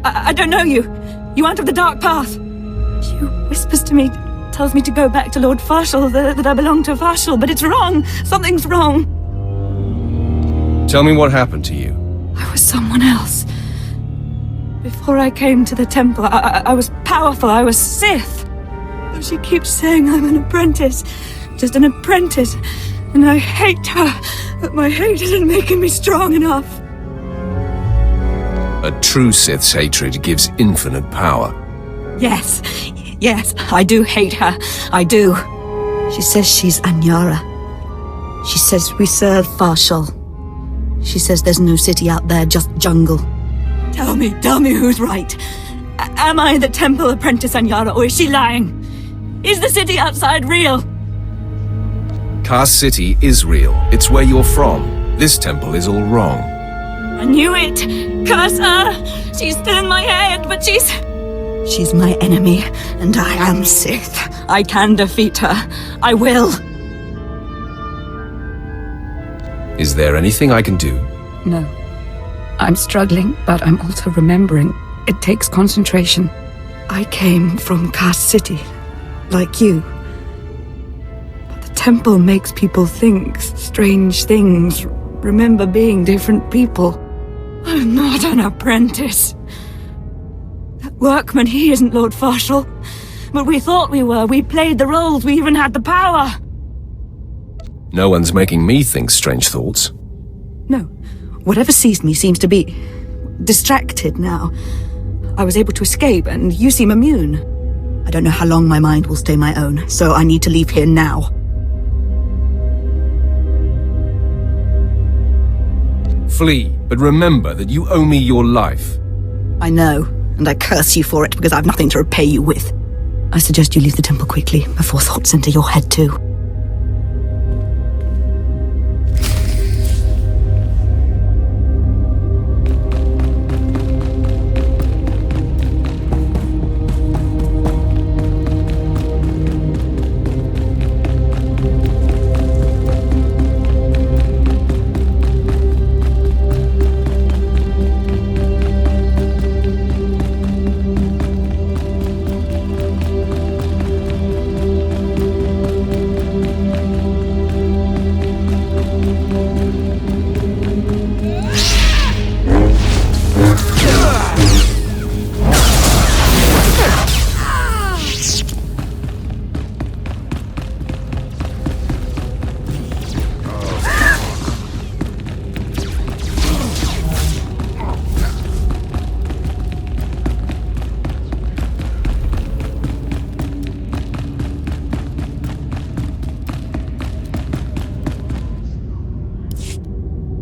I don't know you. You aren't of the dark path. She whispers to me, tells me to go back to Lord Farshall, that I belong to Farshall, but it's wrong. Something's wrong. Tell me what happened to you. I was someone else. Before I came to the temple, I was powerful. I was Sith. Though she keeps saying I'm an apprentice. Just an apprentice. And I hate her. But my hate isn't making me strong enough. A true Sith's hatred gives infinite power. Yes, I do hate her. I do. She says she's Anyara. She says we serve Farshall. She says there's no city out there, just jungle. Tell me who's right. Am I the temple apprentice Anyara, or is she lying? Is the city outside real? Kaas City is real. It's where you're from. This temple is all wrong. I knew it! Curse her! She's still in my head, but she's my enemy, and I am Sith. I can defeat her. I will. Is there anything I can do? No. I'm struggling, but I'm also remembering. It takes concentration. I came from Kaas City, like you. But the temple makes people think strange things, remember being different people. I'm not an apprentice. That workman, he isn't Lord Farshall. But we thought we were. We played the roles. We even had the power. No one's making me think strange thoughts. No. Whatever seized me seems to be distracted now. I was able to escape, and you seem immune. I don't know how long my mind will stay my own, so I need to leave here now. Flee, but remember that you owe me your life. I know, and I curse you for it because I've nothing to repay you with. I suggest you leave the temple quickly, before thoughts enter your head too.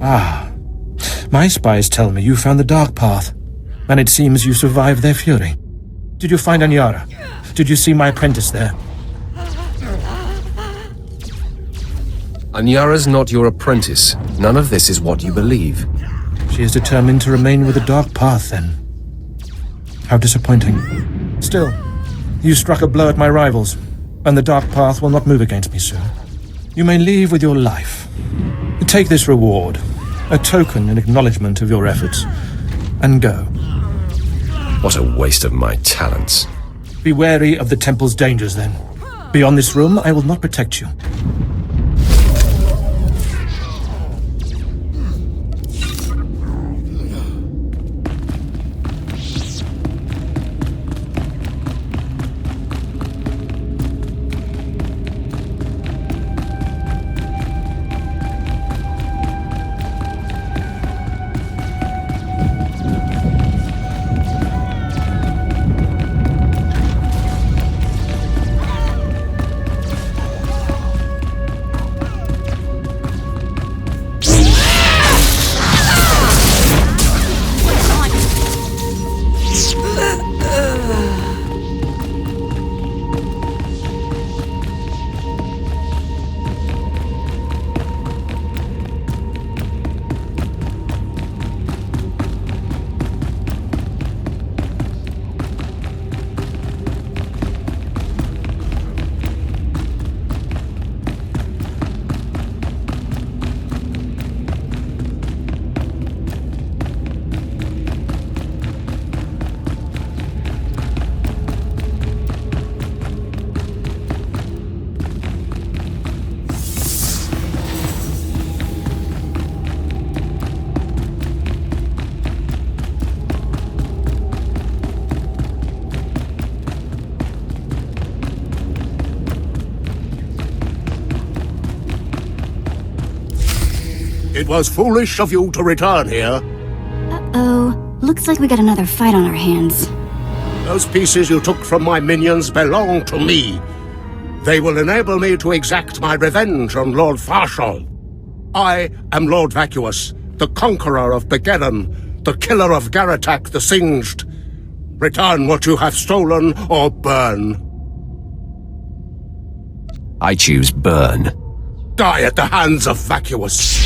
Ah. My spies tell me you found the Dark Path, and it seems you survived their fury. Did you find Anyara? Did you see my apprentice there? Anyara's not your apprentice. None of this is what you believe. She is determined to remain with the Dark Path, then. How disappointing. Still, you struck a blow at my rivals, and the Dark Path will not move against me soon. You may leave with your life. Take this reward, a token in acknowledgement of your efforts, and go. What a waste of my talents. Be wary of the temple's dangers, then. Beyond this room, I will not protect you. It was foolish of you to return here. Uh-oh. Looks like we got another fight on our hands. Those pieces you took from my minions belong to me. They will enable me to exact my revenge on Lord Farshal. I am Lord Vacuous, the conqueror of Begeddon, the killer of Garatak the Singed. Return what you have stolen, or burn. I choose burn. Die at the hands of Vacuous.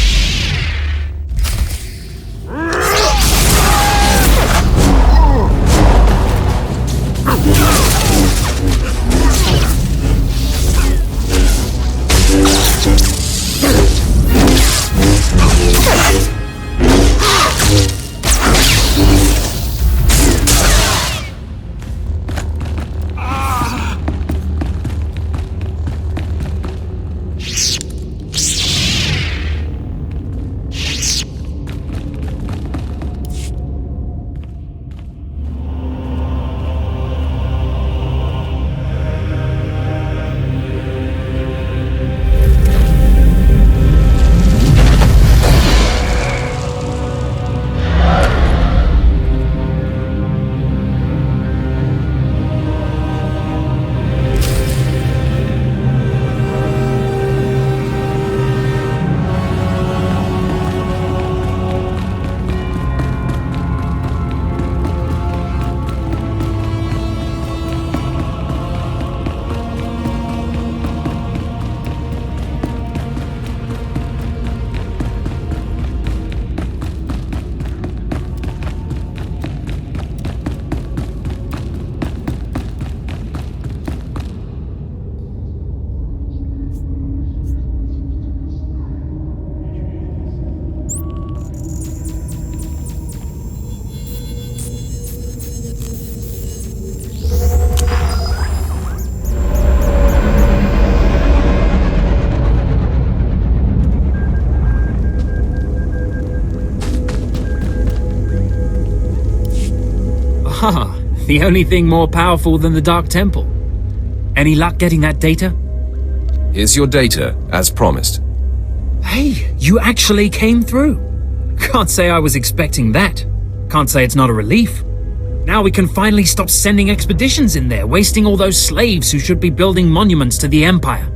Ah, the only thing more powerful than the Dark Temple. Any luck getting that data? Here's your data, as promised. Hey, you actually came through. Can't say I was expecting that. Can't say it's not a relief. Now we can finally stop sending expeditions in there, wasting all those slaves who should be building monuments to the Empire.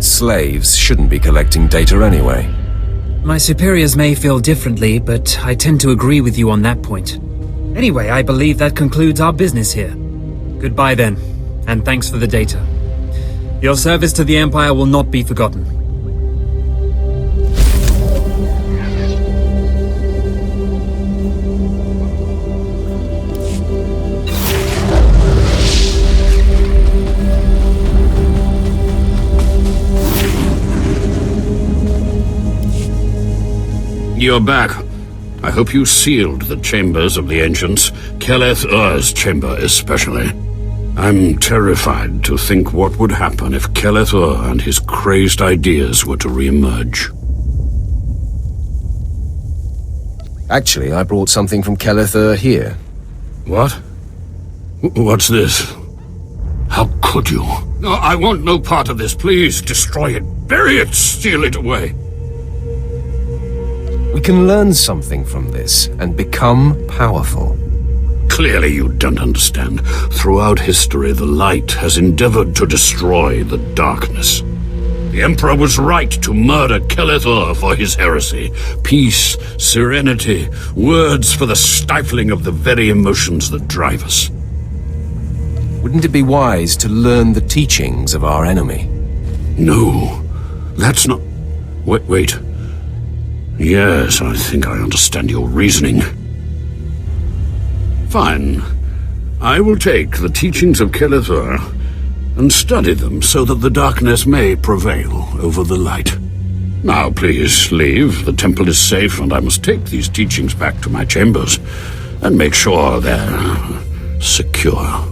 Slaves shouldn't be collecting data anyway. My superiors may feel differently, but I tend to agree with you on that point. Anyway, I believe that concludes our business here. Goodbye then, and thanks for the data. Your service to the Empire will not be forgotten. You're back. I hope you sealed the chambers of the ancients, Keleth-Ur's chamber especially. I'm terrified to think what would happen if Keleth-Ur and his crazed ideas were to re-emerge. Actually, I brought something from Keleth-Ur here. What? What's this? How could you? No, I want no part of this. Please, destroy it. Bury it. Steal it away. We can learn something from this and become powerful. Clearly you don't understand. Throughout history, the light has endeavored to destroy the darkness. The Emperor was right to murder Keleth-Ur for his heresy. Peace, serenity, words for the stifling of the very emotions that drive us. Wouldn't it be wise to learn the teachings of our enemy? No, that's not... Wait. Yes, I think I understand your reasoning. Fine. I will take the teachings of Keleth-Ur and study them so that the darkness may prevail over the light. Now, please, leave. The temple is safe, and I must take these teachings back to my chambers and make sure they're secure.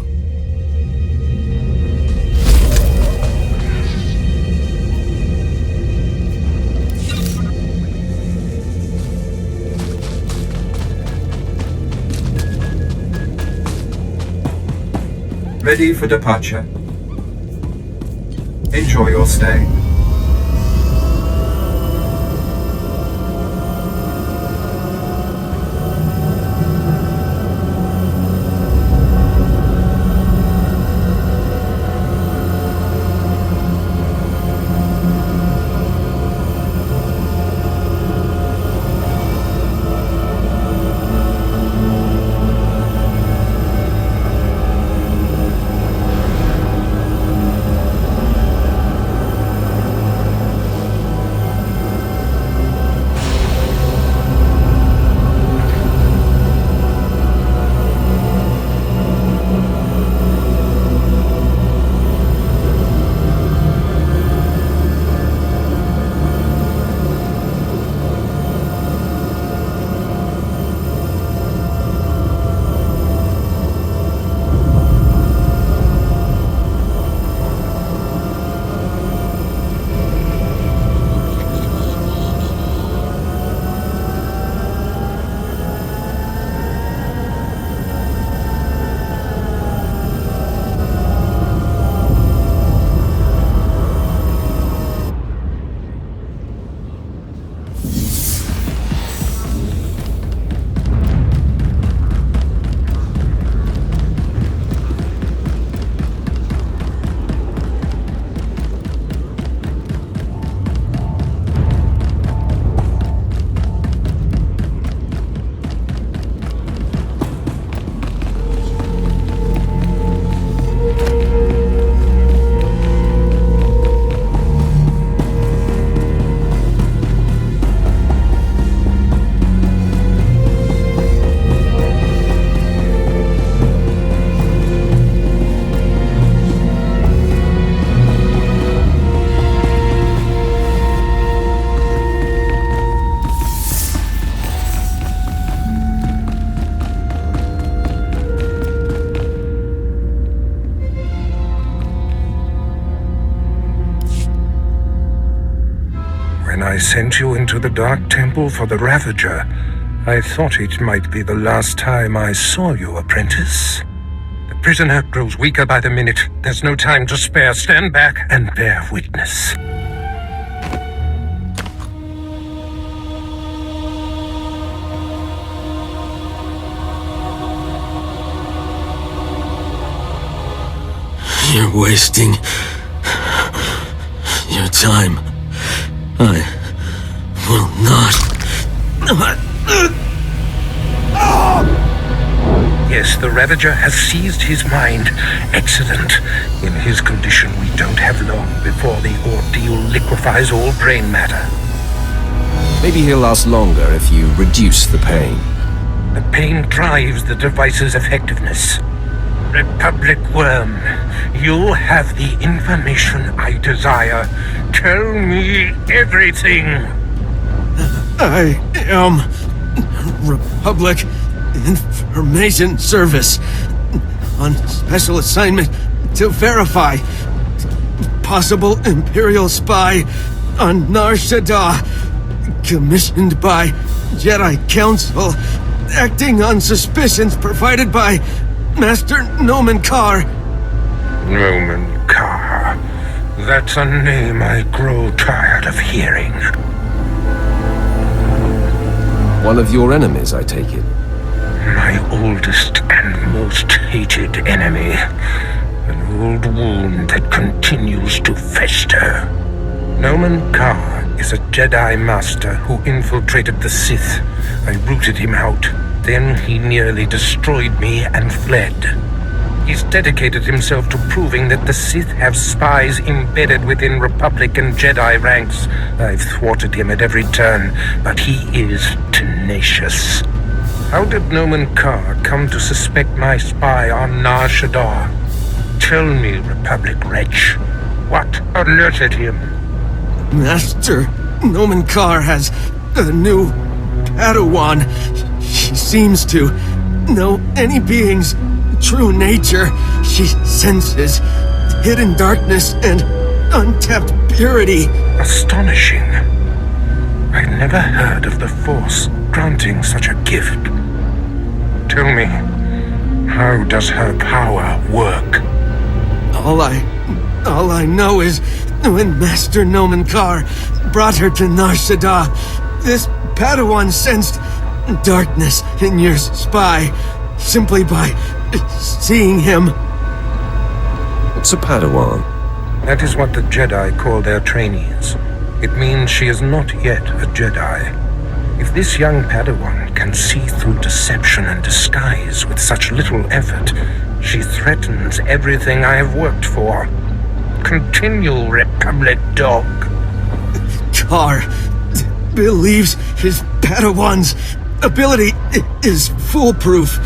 Ready for departure. Enjoy your stay. When I sent you into the Dark Temple for the Ravager, I thought it might be the last time I saw you, apprentice. The prisoner grows weaker by the minute. There's no time to spare. Stand back and bear witness. You're wasting your time. I will not. Yes, the Ravager has seized his mind. Excellent. In his condition, we don't have long before the ordeal liquefies all brain matter. Maybe he'll last longer if you reduce the pain. The pain drives the device's effectiveness. Republic Worm, you have the information I desire. Tell me everything. I am Republic Information Service on special assignment to verify possible Imperial spy on Nar Shaddaa, commissioned by Jedi Council, acting on suspicions provided by Master Dromund Kaas. Dromund Kaas. That's a name I grow tired of hearing. One of your enemies, I take it. My oldest and most hated enemy. An old wound that continues to fester. Dromund Kaas is a Jedi Master who infiltrated the Sith. I rooted him out. Then he nearly destroyed me and fled. He's dedicated himself to proving that the Sith have spies embedded within Republic and Jedi ranks. I've thwarted him at every turn, but he is tenacious. How did Dromund Kaas come to suspect my spy on Nar Shaddaa? Tell me, Republic Wretch, what alerted him? Master Dromund Kaas has a new Padawan. She seems to know any being's true nature. She senses hidden darkness and untapped purity. Astonishing. I never heard of the Force granting such a gift. Tell me, how does her power work? All I know is when Master Dromund Kaas brought her to Nar Shaddaa, this Padawan sensed darkness in your spy simply by seeing him. What's a Padawan? That is what the Jedi call their trainees. It means she is not yet a Jedi. If this young Padawan can see through deception and disguise with such little effort, she threatens everything I have worked for. Continue, Republic Dog. Kaas believes his Padawan's ability is foolproof,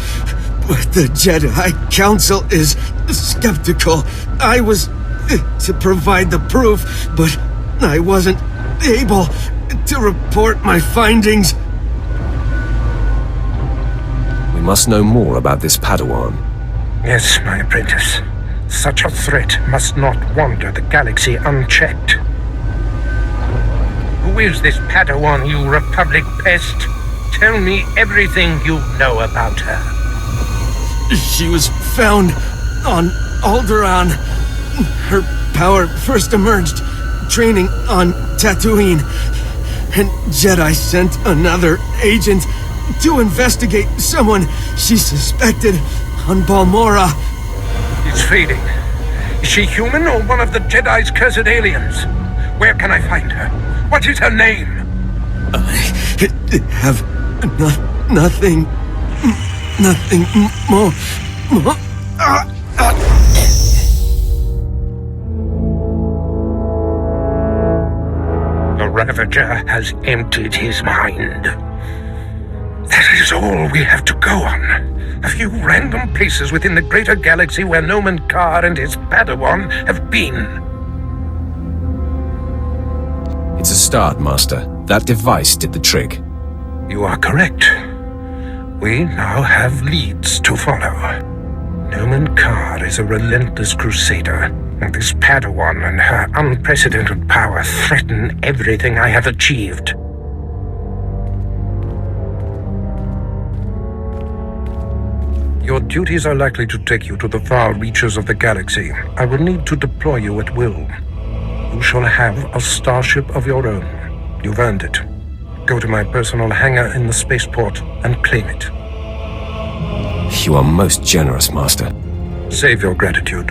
but the Jedi Council is skeptical. I was to provide the proof, but I wasn't able to report my findings. We must know more about this Padawan. Yes, my apprentice. Such a threat must not wander the galaxy unchecked. Who is this Padawan, you Republic pest? Tell me everything you know about her. She was found on Alderaan. Her power first emerged training on Tatooine, and Jedi sent another agent to investigate someone she suspected on Balmorra. It's fading. Is she human or one of the Jedi's cursed aliens? Where can I find her? What is her name? I have nothing more. The Ravager has emptied his mind. That is all we have to go on. A few random places within the greater galaxy where Dromund Kaas and his Padawan have been. It's a start, Master. That device did the trick. You are correct. We now have leads to follow. Dromund Kaas is a relentless crusader, and this Padawan and her unprecedented power threaten everything I have achieved. Your duties are likely to take you to the far reaches of the galaxy. I will need to deploy you at will. You shall have a starship of your own. You've earned it. Go to my personal hangar in the spaceport and claim it. You are most generous, Master. Save your gratitude.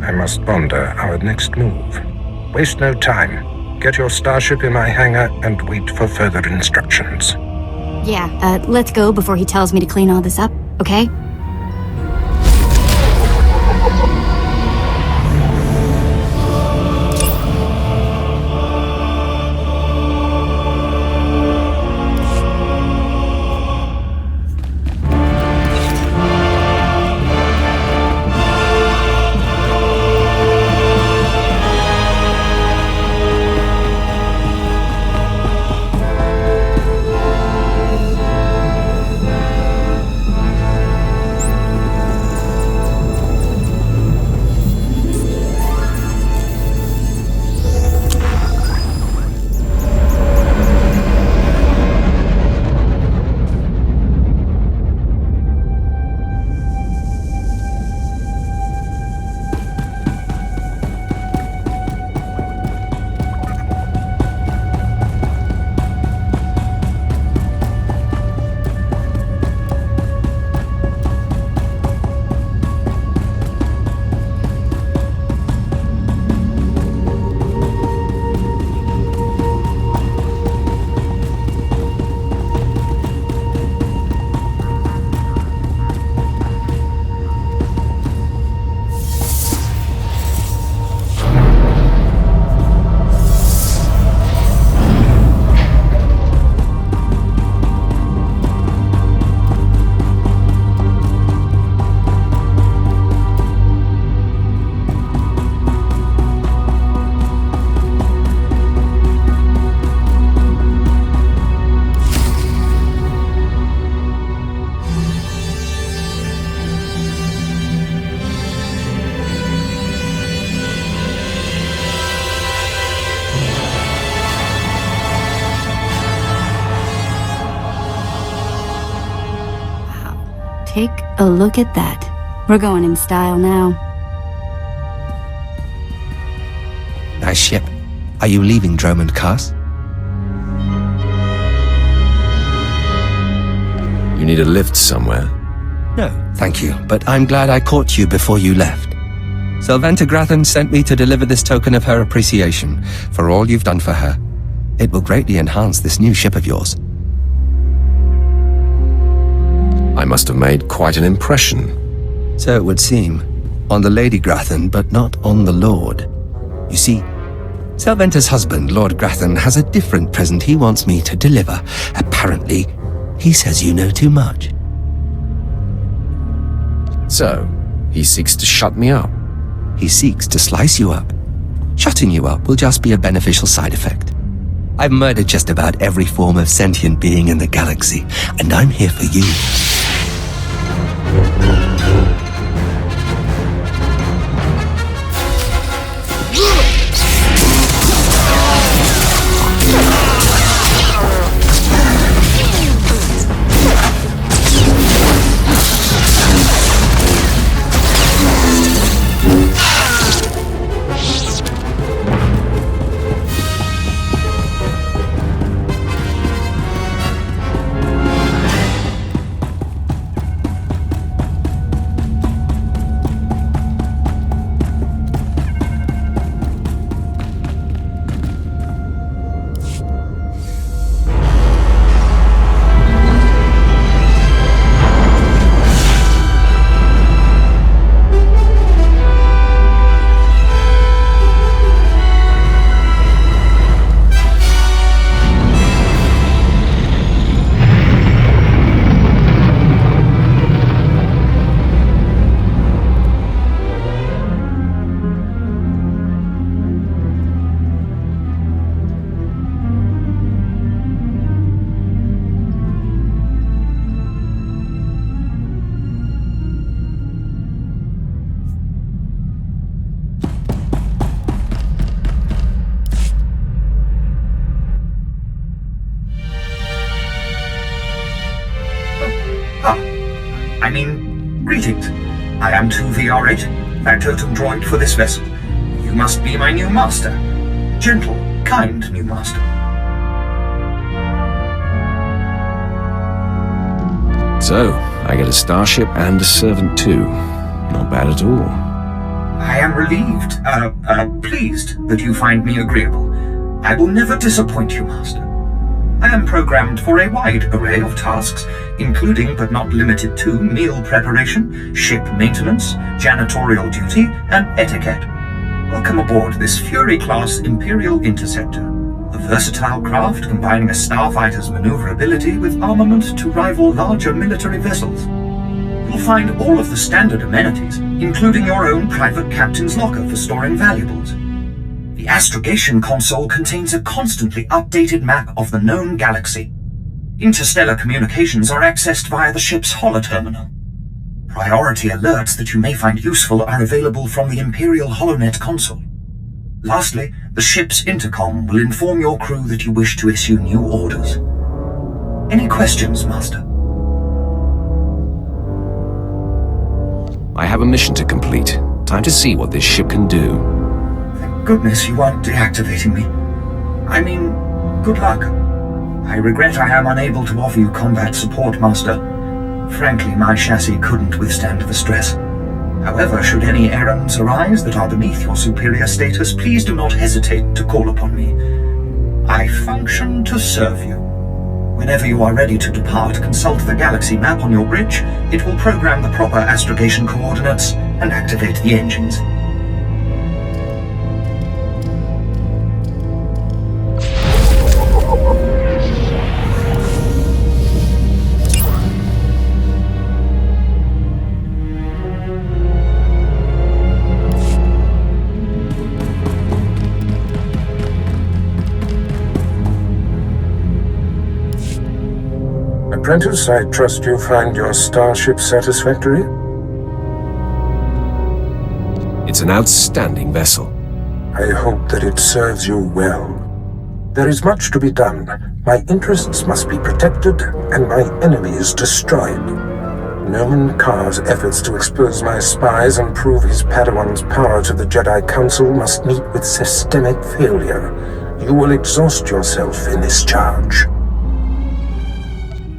I must ponder our next move. Waste no time. get your starship in my hangar and wait for further instructions. Yeah, let's go before he tells me to clean all this up, okay? Take a look at that. We're going in style now. Nice ship. Are you leaving Dromund Kaas? You need a lift somewhere? No, thank you, but I'm glad I caught you before you left. Sylvanta Grathan sent me to deliver this token of her appreciation for all you've done for her. It will greatly enhance this new ship of yours. I must have made quite an impression. So it would seem. On the Lady Grathan, but not on the Lord. You see, Sylvanta's husband, Lord Grathan, has a different present he wants me to deliver. Apparently, he says you know too much. So, he seeks to shut me up? He seeks to slice you up. Shutting you up will just be a beneficial side effect. I've murdered just about every form of sentient being in the galaxy, and I'm here for you. Greetings. I am 2VR8, factotum droid for this vessel. You must be my new master. Gentle, kind new master. So, I get a starship and a servant too. Not bad at all. I am relieved, pleased that you find me agreeable. I will never disappoint you, Master. I am programmed for a wide array of tasks, including but not limited to meal preparation, ship maintenance, janitorial duty, and etiquette. Welcome aboard this Fury-class Imperial Interceptor, a versatile craft combining a starfighter's maneuverability with armament to rival larger military vessels. You'll find all of the standard amenities, including your own private captain's locker for storing valuables. The astrogation console contains a constantly updated map of the known galaxy. Interstellar communications are accessed via the ship's holoterminal. Priority alerts that you may find useful are available from the Imperial HoloNet console. Lastly, the ship's intercom will inform your crew that you wish to issue new orders. Any questions, Master? I have a mission to complete. Time to see what this ship can do. Thank goodness you aren't deactivating me. I mean, good luck. I regret I am unable to offer you combat support, Master. Frankly, my chassis couldn't withstand the stress. However, should any errands arise that are beneath your superior status, please do not hesitate to call upon me. I function to serve you. Whenever you are ready to depart, consult the galaxy map on your bridge. It will program the proper astrogation coordinates and activate the engines. Apprentice, I trust you find your starship satisfactory? It's an outstanding vessel. I hope that it serves you well. There is much to be done. My interests must be protected, and my enemies destroyed. Dromund Kaas' efforts to expose my spies and prove his Padawan's power to the Jedi Council must meet with systemic failure. You will exhaust yourself in this charge.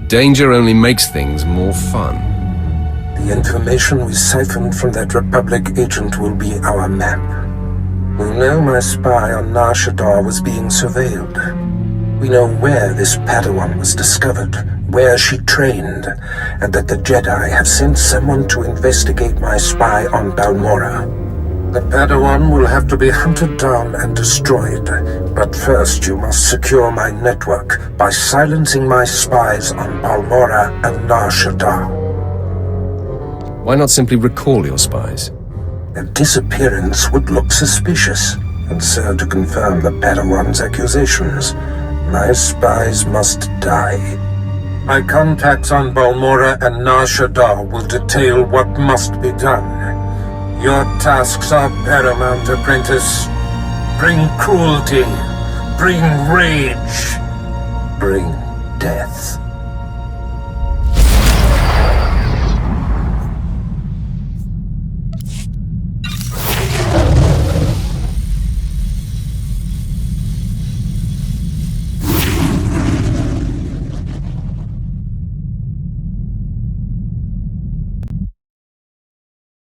Danger only makes things more fun. The information we siphoned from that Republic agent will be our map. We know my spy on SWTOR was being surveilled. We know where this Padawan was discovered, where she trained, and that the Jedi have sent someone to investigate my spy on Balmorra. The Padawan will have to be hunted down and destroyed, but first you must secure my network by silencing my spies on Balmorra and SWTOR. Why not simply recall your spies? Their disappearance would look suspicious, and serve to confirm the Padawan's accusations. My spies must die. My contacts on Balmorra and SWTOR will detail what must be done. Your tasks are paramount, apprentice. Bring cruelty, bring rage, bring death.